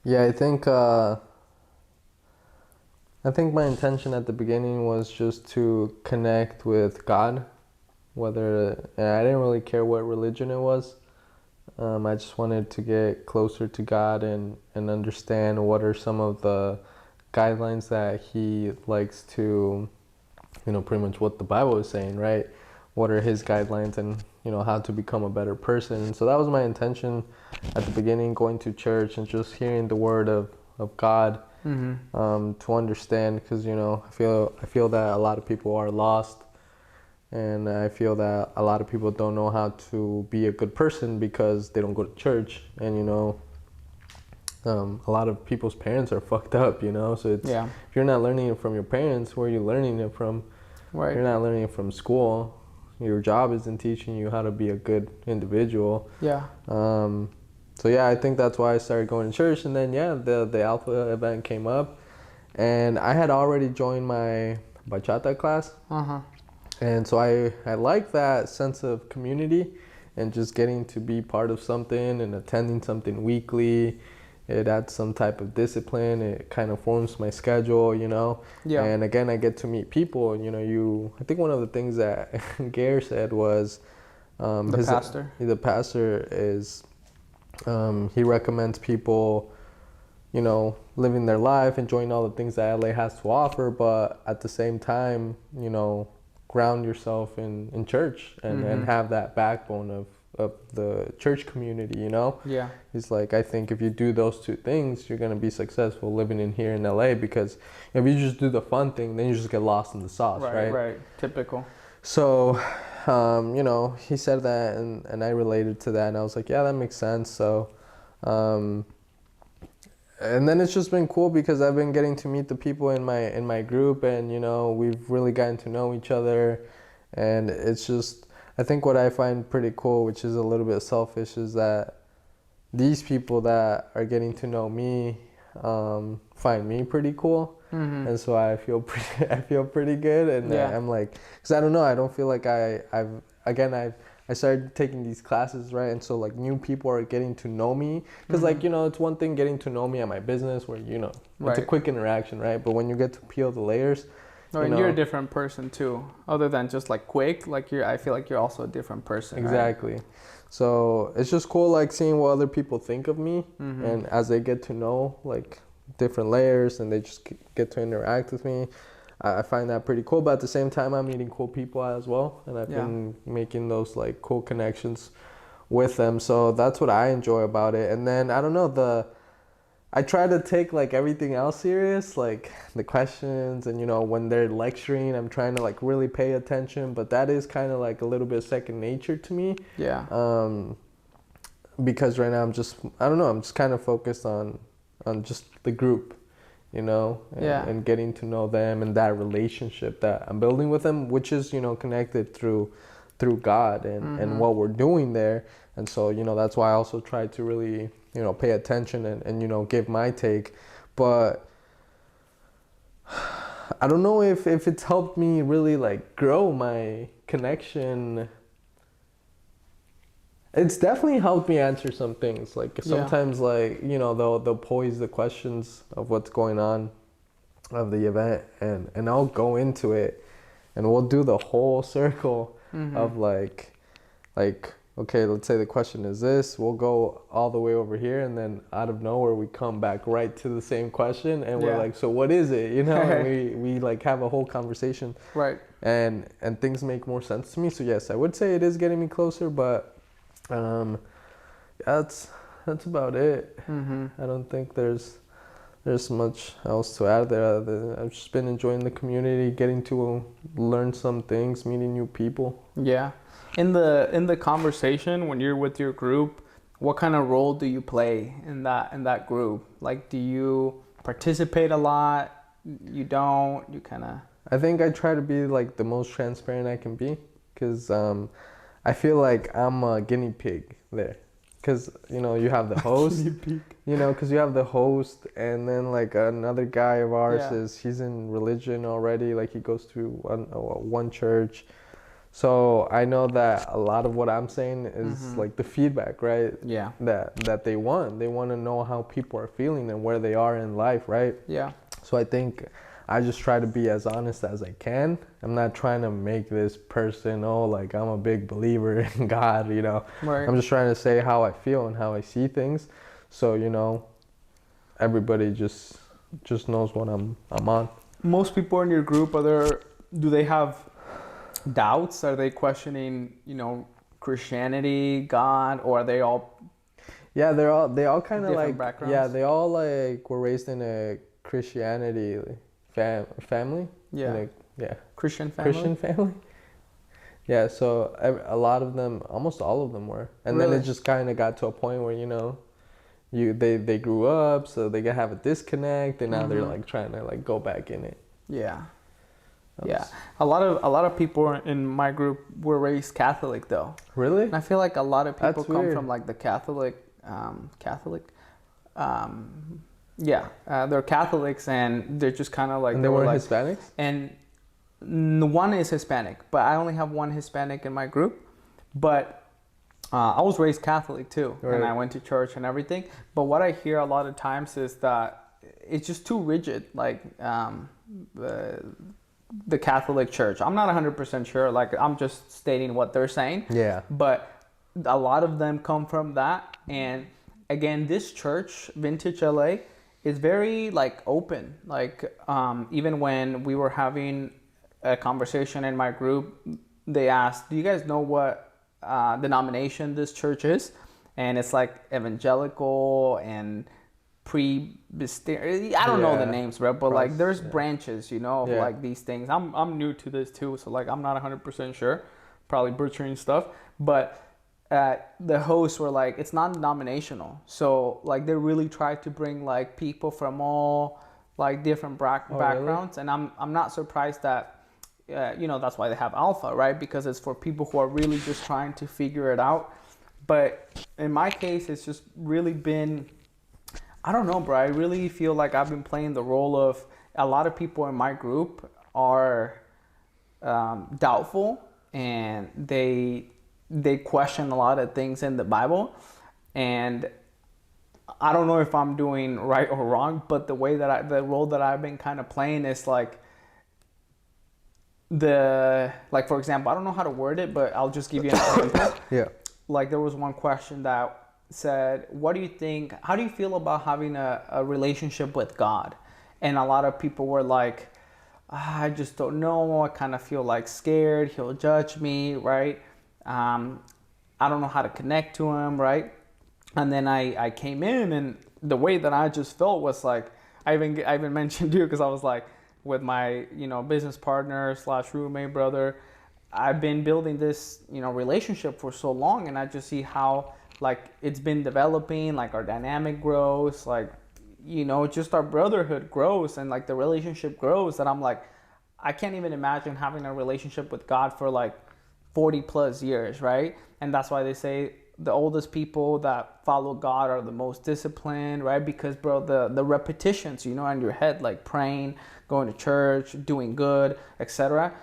Yeah, I think my intention at the beginning was just to connect with God, and I didn't really care what religion it was. I just wanted to get closer to God and understand what are some of the guidelines that he likes to, you know, pretty much what the Bible is saying, right? What are his guidelines, and, you know, how to become a better person. And so that was my intention at the beginning, going to church and just hearing the word of God, to understand, because, you know, I feel that a lot of people are lost. And I feel that a lot of people don't know how to be a good person because they don't go to church. And, you know, a lot of people's parents are fucked up, you know? So it's, if you're not learning it from your parents, where are you learning it from? Right. You're not learning it from school. Your job isn't teaching you how to be a good individual. Yeah. So, yeah, I think that's why I started going to church. And then, the Alpha event came up. And I had already joined my bachata class. And so I like that sense of community and just getting to be part of something and attending something weekly. It adds some type of discipline. It kind of forms my schedule, you know. Yeah. And again, I get to meet people. And, you know, I think one of the things that Gare said was the pastor is he recommends people, you know, living their life, enjoying all the things that LA has to offer, but at the same time, you know, ground yourself in church and have that backbone of the church community, you know? Yeah. He's like, I think if you do those two things, you're going to be successful living in here in LA, because if you just do the fun thing, then you just get lost in the sauce, right? Right. Typical. So, you know, he said that and I related to that, and I was like, yeah, that makes sense. So, and then it's just been cool because I've been getting to meet the people in my group, and, you know, we've really gotten to know each other. And it's just, I think what I find pretty cool, which is a little bit selfish, is that these people that are getting to know me find me pretty cool. And so I feel pretty good. And I'm like, because I don't know, I don't feel like I started taking these classes, right? And so, like, new people are getting to know me. Because, like, you know, it's one thing getting to know me at my business where, you know, it's a quick interaction, right? But when you get to peel the layers... you're a different person, too. Other than just, like, quick, like, I feel like you're also a different person, exactly. Right? So, it's just cool, like, seeing what other people think of me. And as they get to know, like, different layers and they just get to interact with me, I find that pretty cool. But at the same time, I'm meeting cool people as well, and I've been making those like cool connections with them. So that's what I enjoy about it. And then I don't know, I try to take like everything else serious, like the questions, and when they're lecturing, I'm trying to like really pay attention, but that is kind of like a little bit second nature to me. Yeah. Because right now I'm just kind of focused on just the group, and getting to know them and that relationship that I'm building with them, which is, connected through God and what we're doing there. And so, that's why I also try to really, pay attention and give my take. But I don't know if it's helped me really like grow my connection. It's definitely helped me answer some things. Like sometimes like, they'll pose the questions of what's going on of the event, and I'll go into it and we'll do the whole circle of like, okay, let's say the question is this, we'll go all the way over here, and then out of nowhere we come back right to the same question, and we're like, so what is it? And we like have a whole conversation. Right. And things make more sense to me. So yes, I would say it is getting me closer, but that's about it. I don't think there's much else to add there. I've just been enjoying the community, getting to learn some things, meeting new people. Yeah. In the conversation, when you're with your group, what kind of role do you play in that group? Like, do you participate a lot? You don't? You kind of... I think I try to be like the most transparent I can be, because I feel like I'm a guinea pig there. Because, you have the host, because you have the host, and then like another guy of ours he's in religion already, like he goes to one church. So I know that a lot of what I'm saying is like the feedback, right? Yeah. That they want. They want to know how people are feeling and where they are in life, right? Yeah. So I think I just try to be as honest as I can. I'm not trying to make this person, like I'm a big believer in God, Right. I'm just trying to say how I feel and how I see things. So, everybody just knows what I'm on. Most people in your group, do they have doubts? Are they questioning, Christianity, God, or are they all? Yeah, they all kind of like backgrounds? Yeah, they all like were raised in a Christianity family. Yeah. Christian family. Yeah, so a lot of them, almost all of them were, and really? Then it just kind of got to a point where they grew up, so they have a disconnect, and now they're like trying to like go back in it. Yeah. Yeah, a lot of people in my group were raised Catholic though. Really? And I feel like a lot of people come from like the Catholic. They're Catholics, and they're just kind of like. And they were like, Hispanics. And one is Hispanic, but I only have one Hispanic in my group. But I was raised Catholic too, right. And I went to church and everything. But what I hear a lot of times is that it's just too rigid, like the Catholic Church. I'm not 100% sure. Like, I'm just stating what they're saying. Yeah. But a lot of them come from that. And again, this church, Vintage LA, is very like open. Like, even when we were having a conversation in my group, they asked, do you guys know what denomination this church is? And it's like evangelical and I don't know the names, bro, but like there's branches, of like these things. I'm new to this too, so like I'm not 100% sure, probably butchering stuff, but the hosts were like, it's non-denominational, so like they really try to bring like people from all like different backgrounds, really? And I'm not surprised that that's why they have Alpha, right? Because it's for people who are really just trying to figure it out. But in my case, it's just really been, I don't know, bro. I really feel like I've been playing the role of, a lot of people in my group are doubtful, and they question a lot of things in the Bible. And I don't know if I'm doing right or wrong, but the role that I've been kind of playing is like, for example, I don't know how to word it, but I'll just give you an example. Yeah. Like, there was one question that said, how do you feel about having a relationship with God? And a lot of people were like, I just don't know. I kind of feel like scared. He'll judge me, right? I don't know how to connect to him, right? And then I came in, and the way that I just felt was like, I even mentioned you because I was like, with my, business partner / roommate brother, I've been building this, relationship for so long, and I just see how like it's been developing, like our dynamic grows, like, just our brotherhood grows and like the relationship grows, that I'm like, I can't even imagine having a relationship with God for like 40 plus years, right? And that's why they say the oldest people that follow God are the most disciplined, right? Because, bro, the repetitions, in your head, like praying, going to church, doing good, etc.,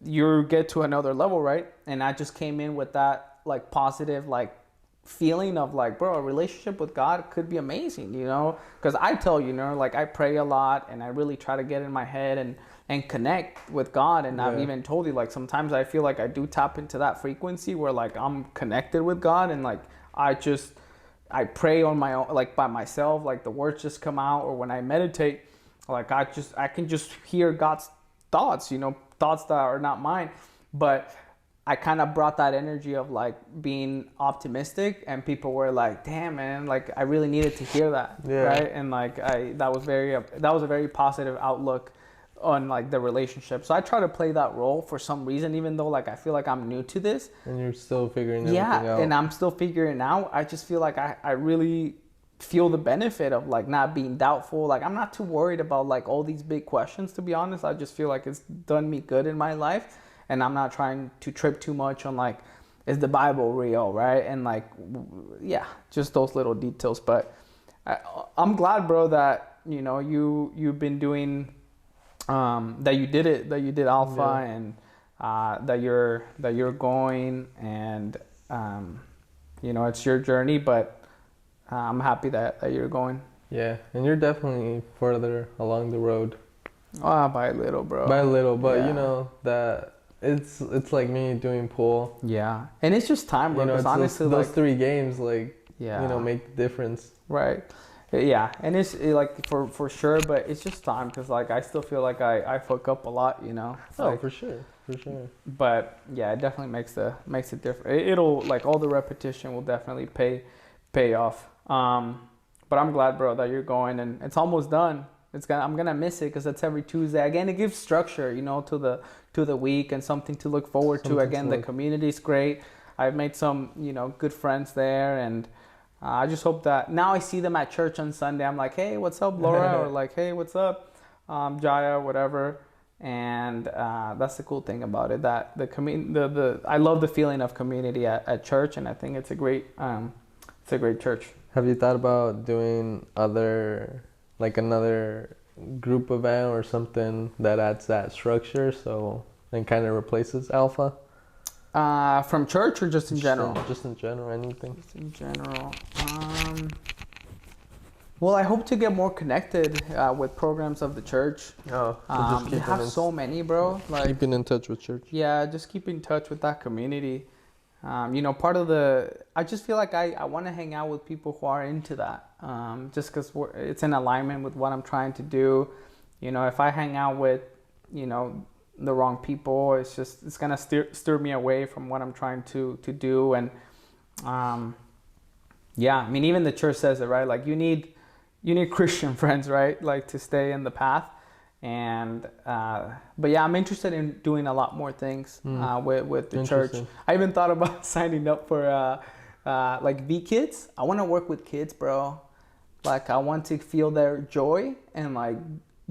you get to another level, right? And I just came in with that like positive like feeling of like, bro, a relationship with God could be amazing, because I tell like I pray a lot and I really try to get in my head and connect with God. And I've even told you, like, sometimes I feel like I do tap into that frequency where like I'm connected with God, and like I pray on my own, like by myself, like the words just come out, or when I meditate, like I can just hear God's thoughts, thoughts that are not mine. But I kind of brought that energy of like being optimistic, and people were like, damn, man, like I really needed to hear that. Right. And like that was a very positive outlook on like the relationship. So I try to play that role for some reason, even though like I feel like I'm new to this. And you're still figuring everything out. And I'm still figuring it out. I just feel like I really feel the benefit of like not being doubtful. Like I'm not too worried about like all these big questions, to be honest. I just feel like it's done me good in my life, and I'm not trying to trip too much on like, is the Bible real, right? And like, just those little details. But I'm glad, bro, that you've been doing that you did Alpha, and that you're going, and it's your journey, but I'm happy that you're going. Yeah, and you're definitely further along the road. By a little, bro. By a little, but that it's like me doing pool. Yeah, and it's just time, bro. Because honestly, those 3 games, like, make the difference. Right. Yeah, and it's like for sure, but it's just time, because like I still feel like I fuck up a lot, Oh, for sure. But yeah, it definitely makes it different. It'll like all the repetition will definitely pay off. But I'm glad, bro, that you're going, and it's almost done. I'm gonna miss it because it's every Tuesday. Again, it gives structure, to the week, and something to look forward to. Again, the community's great. I've made some, good friends there, and I just hope that now I see them at church on Sunday. I'm like, hey, what's up, Laura? Or like, hey, what's up, Jaya, whatever. And that's the cool thing about it, that I love the feeling of community at church, and I think it's a great church. Have you thought about doing another group event or something that adds that structure, and kind of replaces Alpha? From church or just in general? Just in general, anything. Just in general. Well, I hope to get more connected with programs of the church. You have so many, bro. Like keeping in touch with church. Yeah, just keep in touch with that community. Part of I just feel like I want to hang out with people who are into that. Just because it's in alignment with what I'm trying to do. If I hang out with, the wrong people, it's gonna steer me away from what I'm trying to do. And even the church says it, right? Like you need Christian friends, right? Like to stay in the path. And but yeah, I'm interested in doing a lot more things with the church. I even thought about signing up for like V Kids. I want to work with kids, bro. Like I want to feel their joy and like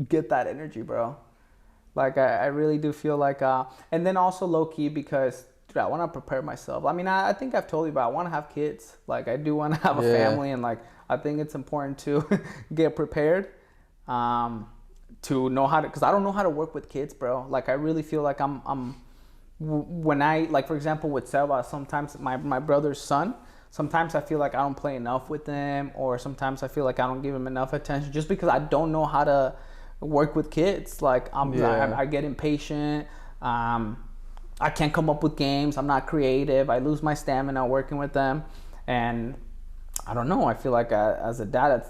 get that energy, bro. Like I really do feel like and then also low key, because dude, I want to prepare myself. I mean, I think I've told you about, I want to have kids. Like I do want to have a family, and like I think it's important to get prepared to know how to, because I don't know how to work with kids, bro. Like I really feel like when I, like for example with Seba, sometimes my brother's son, sometimes I feel like I don't play enough with them, or sometimes I feel like I don't give him enough attention just because I don't know how to work with kids. Like I get impatient. I can't come up with games. I'm not creative. I lose my stamina working with them. And I don't know. I feel like as a dad,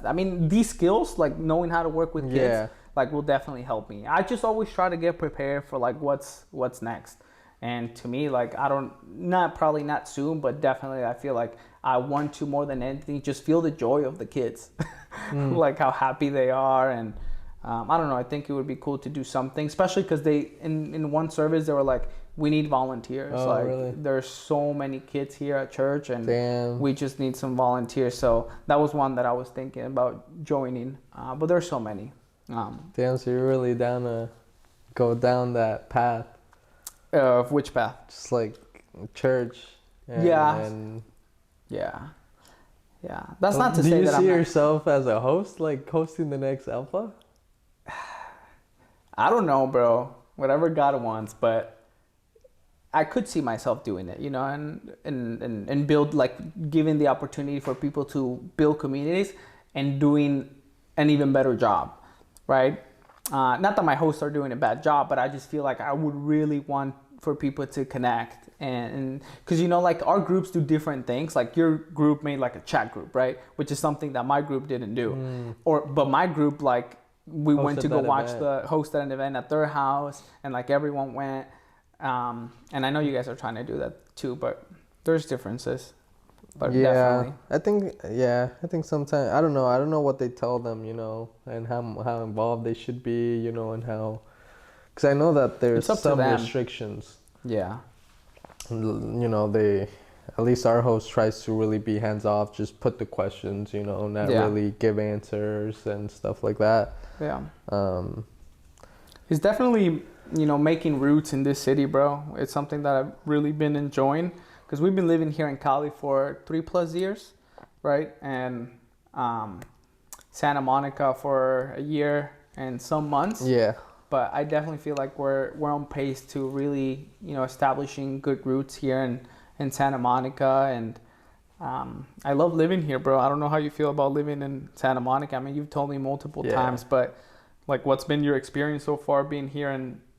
these skills, like knowing how to work with kids, like will definitely help me. I just always try to get prepared for like what's next. And to me, like probably not soon, but definitely I feel like I want to, more than anything, just feel the joy of the kids, like how happy they are. And I don't know, I think it would be cool to do something, especially because they, in one service, they were like, we need volunteers. Oh, like, really? there's so many kids here at church, and Damn. we just need some volunteers. So that was one that I was thinking about joining, but there's so many. Damn, so you're really down to go down that path. Of which path? Just like church. Yeah. That's not to say that I'm. Do you see yourself as a host, like hosting the next Alpha? I don't know, bro. Whatever God wants, but I could see myself doing it, you know, and build, like, giving the opportunity for people to build communities and doing an even better job, right? Not that my hosts are doing a bad job, but I just feel like I would really want for people to connect, and because, you know, like, our groups do different things. Like, your group made like a chat group, right? Which is something that my group didn't do. But my group, like, we went to go watch host an event at their house, and like everyone went. And I know you guys are trying to do that too, but there's differences. But yeah, definitely. I think sometimes, I don't know what they tell them, you know, and how involved they should be, you know, and how, because I know that there's some restrictions. Yeah. You know, at least our host tries to really be hands off, just put the questions, you know, not really give answers and stuff like that. Yeah. It's definitely, you know, making roots in this city, bro. It's something that I've really been enjoying, because we've been living here in Cali for 3+ years, right? And Santa Monica for a year and some months. Yeah. But I definitely feel like we're on pace to really, you know, establishing good roots here in Santa Monica. And I love living here, bro. I don't know how you feel about living in Santa Monica. I mean, you've told me multiple times, but like, what's been your experience so far being here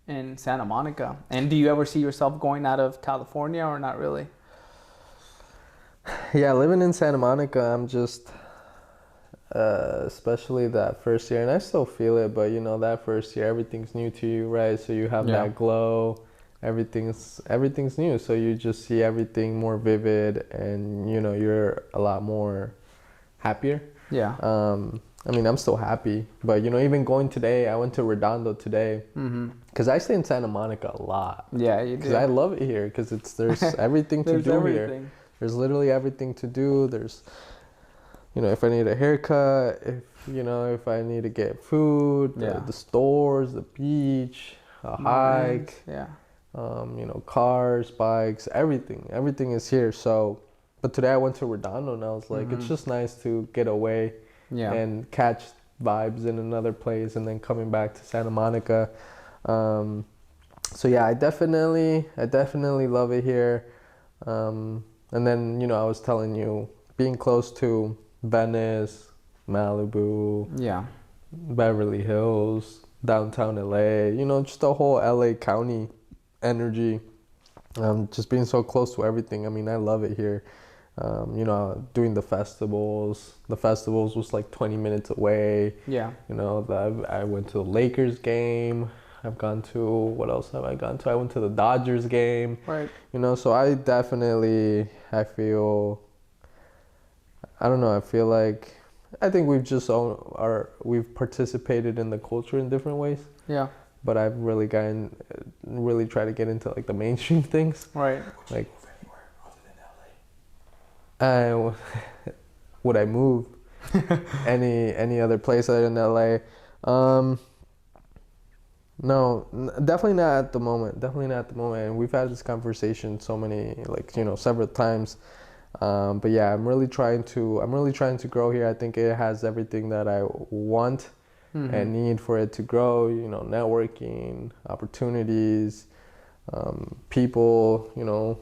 in Santa Monica? And do you ever see yourself going out of California, or not really? Yeah, living in Santa Monica, I'm just, especially that first year, and I still feel it, but, you know, that first year, everything's new to you, right? So you have that glow, everything's new, so you just see everything more vivid, and, you know, you're a lot more happier. Yeah. I mean, I'm still happy, but, you know, even going today, I went to Redondo today, because I stay in Santa Monica a lot. Yeah, you do. Because I love it here, because there's everything to do here. There's literally everything to do. There's, you know, if I need a haircut, if I need to get food, the stores, the beach, a hike, you know, cars, bikes, everything is here. So, but today I went to Redondo, and I was like, it's just nice to get away and catch vibes in another place, and then coming back to Santa Monica. So yeah, I definitely love it here. And then, you know, I was telling you, being close to Venice, Malibu, Beverly Hills, downtown LA, you know, just the whole LA County energy, just being so close to everything. I mean, I love it here. You know, doing the festivals was like 20 minutes away. Yeah. You know, I went to the Lakers game. I've gone to, what else have I gone to? I went to the Dodgers game. Right. You know, so I feel like, I think we've participated in the culture in different ways. Yeah. But I've really tried to get into like the mainstream things. Right. Like, would I move any other place other than LA? No, definitely not at the moment. And we've had this conversation several times. But yeah, I'm really trying to grow here. I think it has everything that I want and need for it to grow. You know, networking, opportunities, people. You know,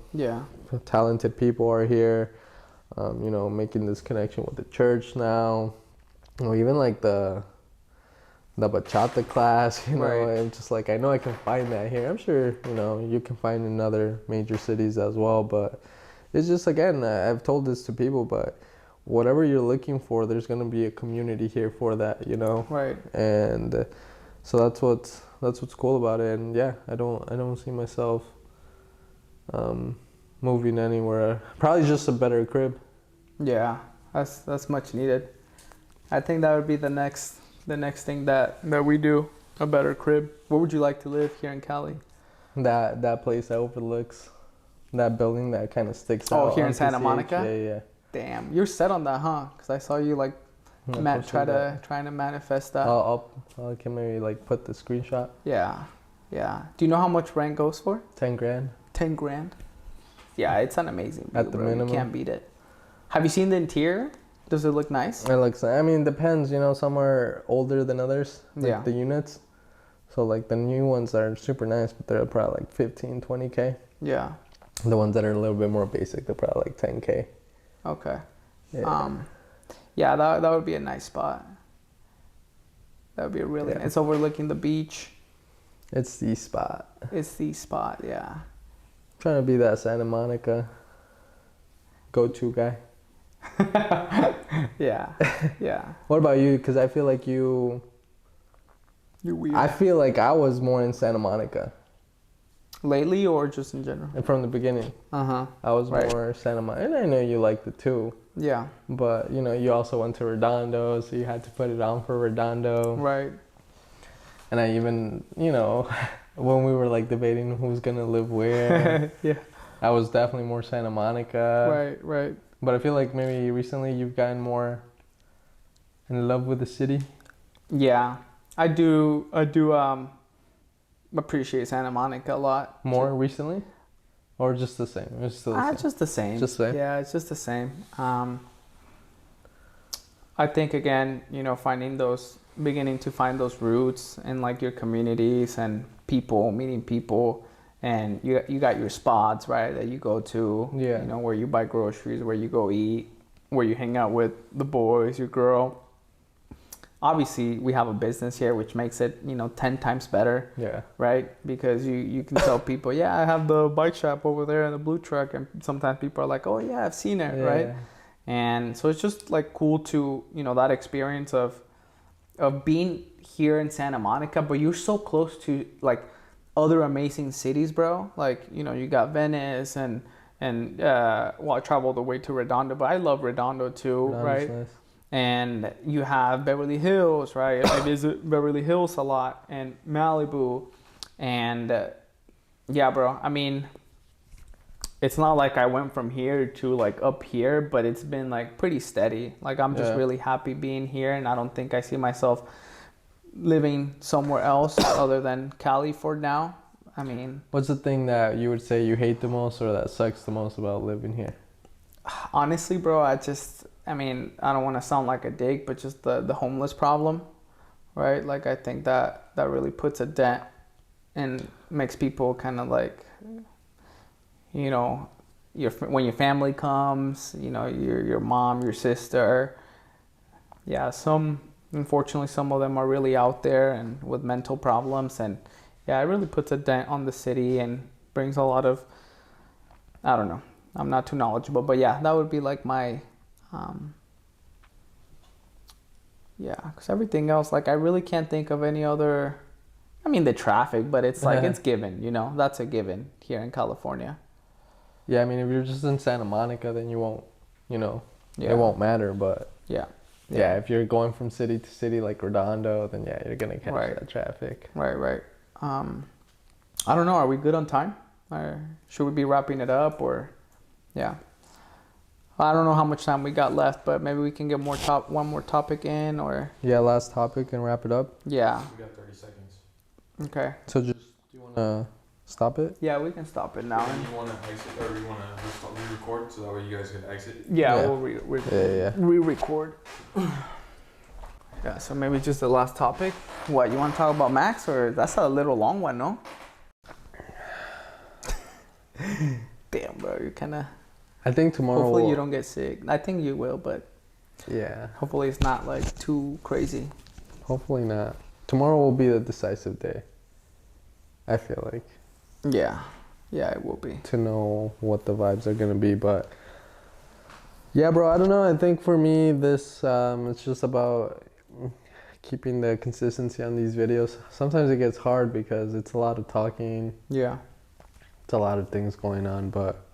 talented people are here. You know, making this connection with the church now. You know, even like the bachata class, you know, I'm just like, I know I can find that here. I'm sure, you know, you can find in other major cities as well, but it's just, again, I've told this to people, but whatever you're looking for, there's going to be a community here for that, you know? Right. And so that's what's cool about it. And yeah, I don't see myself moving anywhere. Probably just a better crib. Yeah, that's much needed. I think that would be the next thing that we do, a better crib. Where would you like to live here in Cali? That place that overlooks that building that kind of sticks out. Oh, here in Santa Monica? Yeah. Damn, you're set on that, huh? Because I saw you like trying to manifest that. I can maybe like put the screenshot. Yeah. Do you know how much rent goes for? 10 grand. 10 grand? Yeah, it's an amazing view, At the minimum. You can't beat it. Have you seen the interior? Does it look nice? It looks, I mean, it depends, some are older than others, like the units. So like the new ones are super nice, but they're probably like 15, 20K. Yeah. The ones that are a little bit more basic, they're probably like 10K. Okay. Yeah. Yeah, that would be a nice spot. That would be a really nice. It's overlooking the beach. It's the spot. Yeah. Trying to be that Santa Monica go-to guy. Yeah. What about you? Because I feel like you're weird. I feel like I was more in Santa Monica. Lately or just in general? And from the beginning. I was more Santa Monica. And I know you liked it too. Yeah. But, you also went to Redondo, so you had to put it on for Redondo. Right. And I even, when we were like debating who's going to live where. Yeah. I was definitely more Santa Monica. Right. But I feel like maybe recently you've gotten more in love with the city. Yeah. I do appreciate Santa Monica a lot. More recently? Or just the same? It's still the same. Just the same. Just the same? Yeah, it's just the same. I think again, beginning to find those roots in like your communities and meeting people, and you got your spots, right, that you go to. Yeah. Where you buy groceries, where you go eat, where you hang out with the boys, your girl. Obviously, we have a business here, which makes it, 10 times better. Yeah. Right? Because you can tell people, yeah, I have the bike shop over there in the blue truck. And sometimes people are like, oh, yeah, I've seen it, right? And so it's just, like, cool to, that experience of being here in Santa Monica. But you're so close to, like, other amazing cities, bro. Like, you got Venice and I traveled the way to Redondo. But I love Redondo, too, right? Nice. And you have Beverly Hills, right? I visit Beverly Hills a lot, and Malibu. And yeah, bro, I mean, it's not like I went from here to like up here, but it's been like pretty steady. Like I'm just really happy being here, and I don't think I see myself living somewhere else other than Cali for now. I mean, what's the thing that you would say you hate the most or that sucks the most about living here? Honestly, bro, I don't want to sound like a dick, but just the homeless problem, right? Like, I think that really puts a dent and makes people kind of like, when your family comes, your mom, your sister. Yeah, unfortunately, some of them are really out there and with mental problems. And yeah, it really puts a dent on the city and brings a lot of, I don't know. I'm not too knowledgeable, but yeah, that would be like my, because everything else, like I really can't think of any other, the traffic, but it's like, it's given, that's a given here in California. Yeah, if you're just in Santa Monica, then you won't, it won't matter, but yeah, if you're going from city to city like Redondo, then yeah, you're going to catch that traffic. Right. I don't know, are we good on time? Or should we be wrapping it up or... Yeah. I don't know how much time we got left, but maybe we can get one more topic in or... Yeah, last topic and wrap it up. Yeah. We got 30 seconds. Okay. So do you want to stop it? Yeah, we can stop it now. Do you want to exit or do you want to re-record so that way you guys can exit? Yeah. We'll re-record. Yeah, so maybe just the last topic. What, you want to talk about Max or... That's a little long one, no? Damn, bro, you're kind of... I think tomorrow... Hopefully you don't get sick. I think you will, but... Yeah. Hopefully it's not, like, too crazy. Hopefully not. Tomorrow will be the decisive day. I feel like. Yeah. Yeah, it will be. To know what the vibes are going to be, but... Yeah, bro, I don't know. I think for me, this... it's just about keeping the consistency on these videos. Sometimes it gets hard because it's a lot of talking. Yeah. It's a lot of things going on, but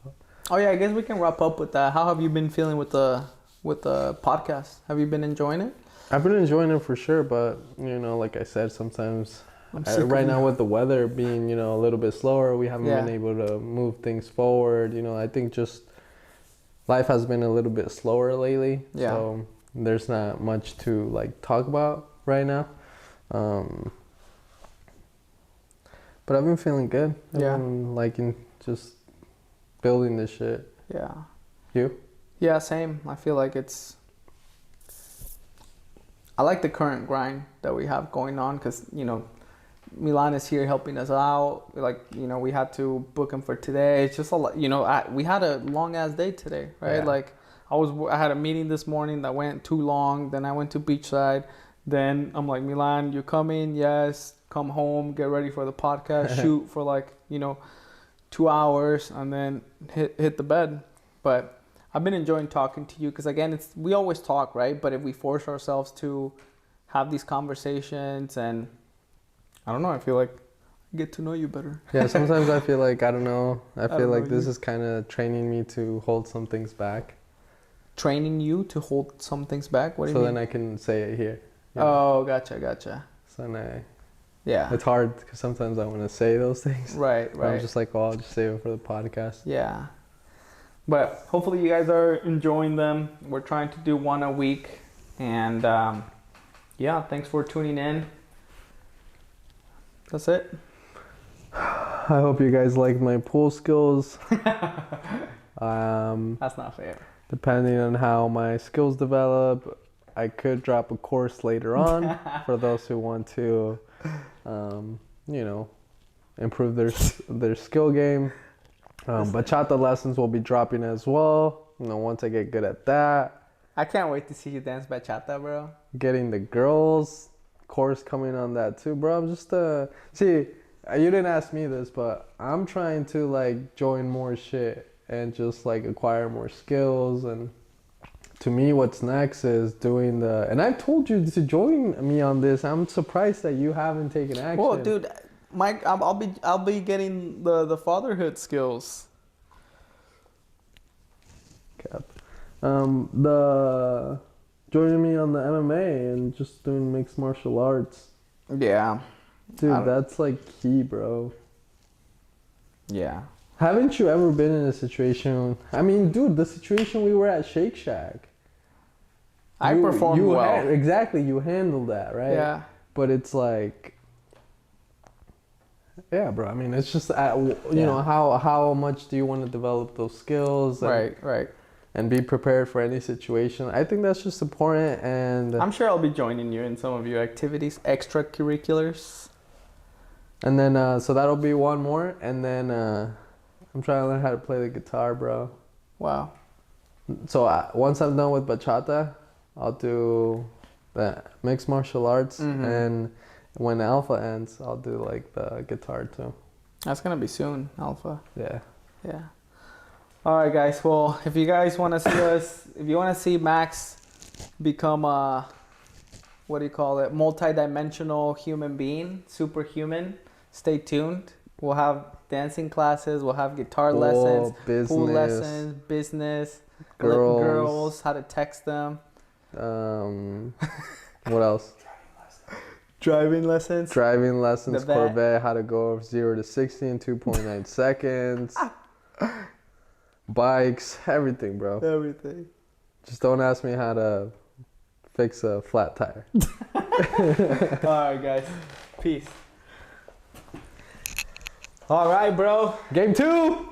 Oh yeah, I guess we can wrap up with that. How have you been feeling with the podcast? Have you been enjoying it? I've been enjoying it for sure, but like I said, sometimes right now with the weather being a little bit slower, we haven't been able to move things forward. I think just life has been a little bit slower lately, so there's not much to like talk about right now. But I've been feeling good. I've been liking just building this shit. Yeah. You? Yeah, same. I feel like I like the current grind that we have going on because, Milan is here helping us out. Like, we had to book him for today. It's just a lot, we had a long ass day today, right? Yeah. Like I had a meeting this morning that went too long. Then I went to Beachside. Then I'm like, Milan, you coming? Yes. Come home, get ready for the podcast, shoot for 2 hours, and then hit the bed. But I've been enjoying talking to you because again, we always talk, right? But if we force ourselves to have these conversations, and I don't know, I feel like I get to know you better. Yeah, sometimes I feel like I feel like this is kind of training me to hold some things back. Training you to hold some things back? What do you mean? So then I can say it here. Oh, gotcha. So then yeah. It's hard because sometimes I want to say those things. Right. I'm just like, I'll just save it for the podcast. Yeah. But hopefully you guys are enjoying them. We're trying to do one a week. And thanks for tuning in. That's it. I hope you guys like my pool skills. That's not fair. Depending on how my skills develop, I could drop a course later on for those who want to improve their skill game. Bachata lessons will be dropping as well. Once I get good at that. I can't wait to see you dance bachata, bro. Getting the girls course coming on that too, bro. I'm just see, you didn't ask me this, but I'm trying to like join more shit and just like acquire more skills. And to me, what's next is doing and I've told you to join me on this. I'm surprised that you haven't taken action. Well, dude, Mike, I'll be getting the fatherhood skills. Cap. Joining me on the MMA and just doing mixed martial arts. Yeah. Dude, that's like key, bro. Yeah. Haven't you ever been in a situation? I mean, dude, the situation we were at Shake Shack. I performed well. Exactly, you handled that, right? Yeah. But it's like, yeah, bro. I mean, it's just how much do you want to develop those skills? And, right. And be prepared for any situation. I think that's just important. And I'm sure I'll be joining you in some of your activities, extracurriculars. And then so that'll be one more, and then I'm trying to learn how to play the guitar, bro. Wow. So once I'm done with bachata, I'll do the mixed martial arts, and when Alpha ends, I'll do like the guitar too. That's gonna be soon, Alpha. Yeah. All right, guys. Well, if you guys want to see us, if you want to see Max become multi-dimensional human being, superhuman, stay tuned. We'll have dancing classes, we'll have guitar lessons, pool lessons, business, girls, how to text them. What else? Driving lessons, Corvette, how to go 0 to 60 in 2.9 seconds. Bikes, everything, bro. Everything. Just don't ask me how to fix a flat tire. All right, guys. Peace. All right, bro. Game 2.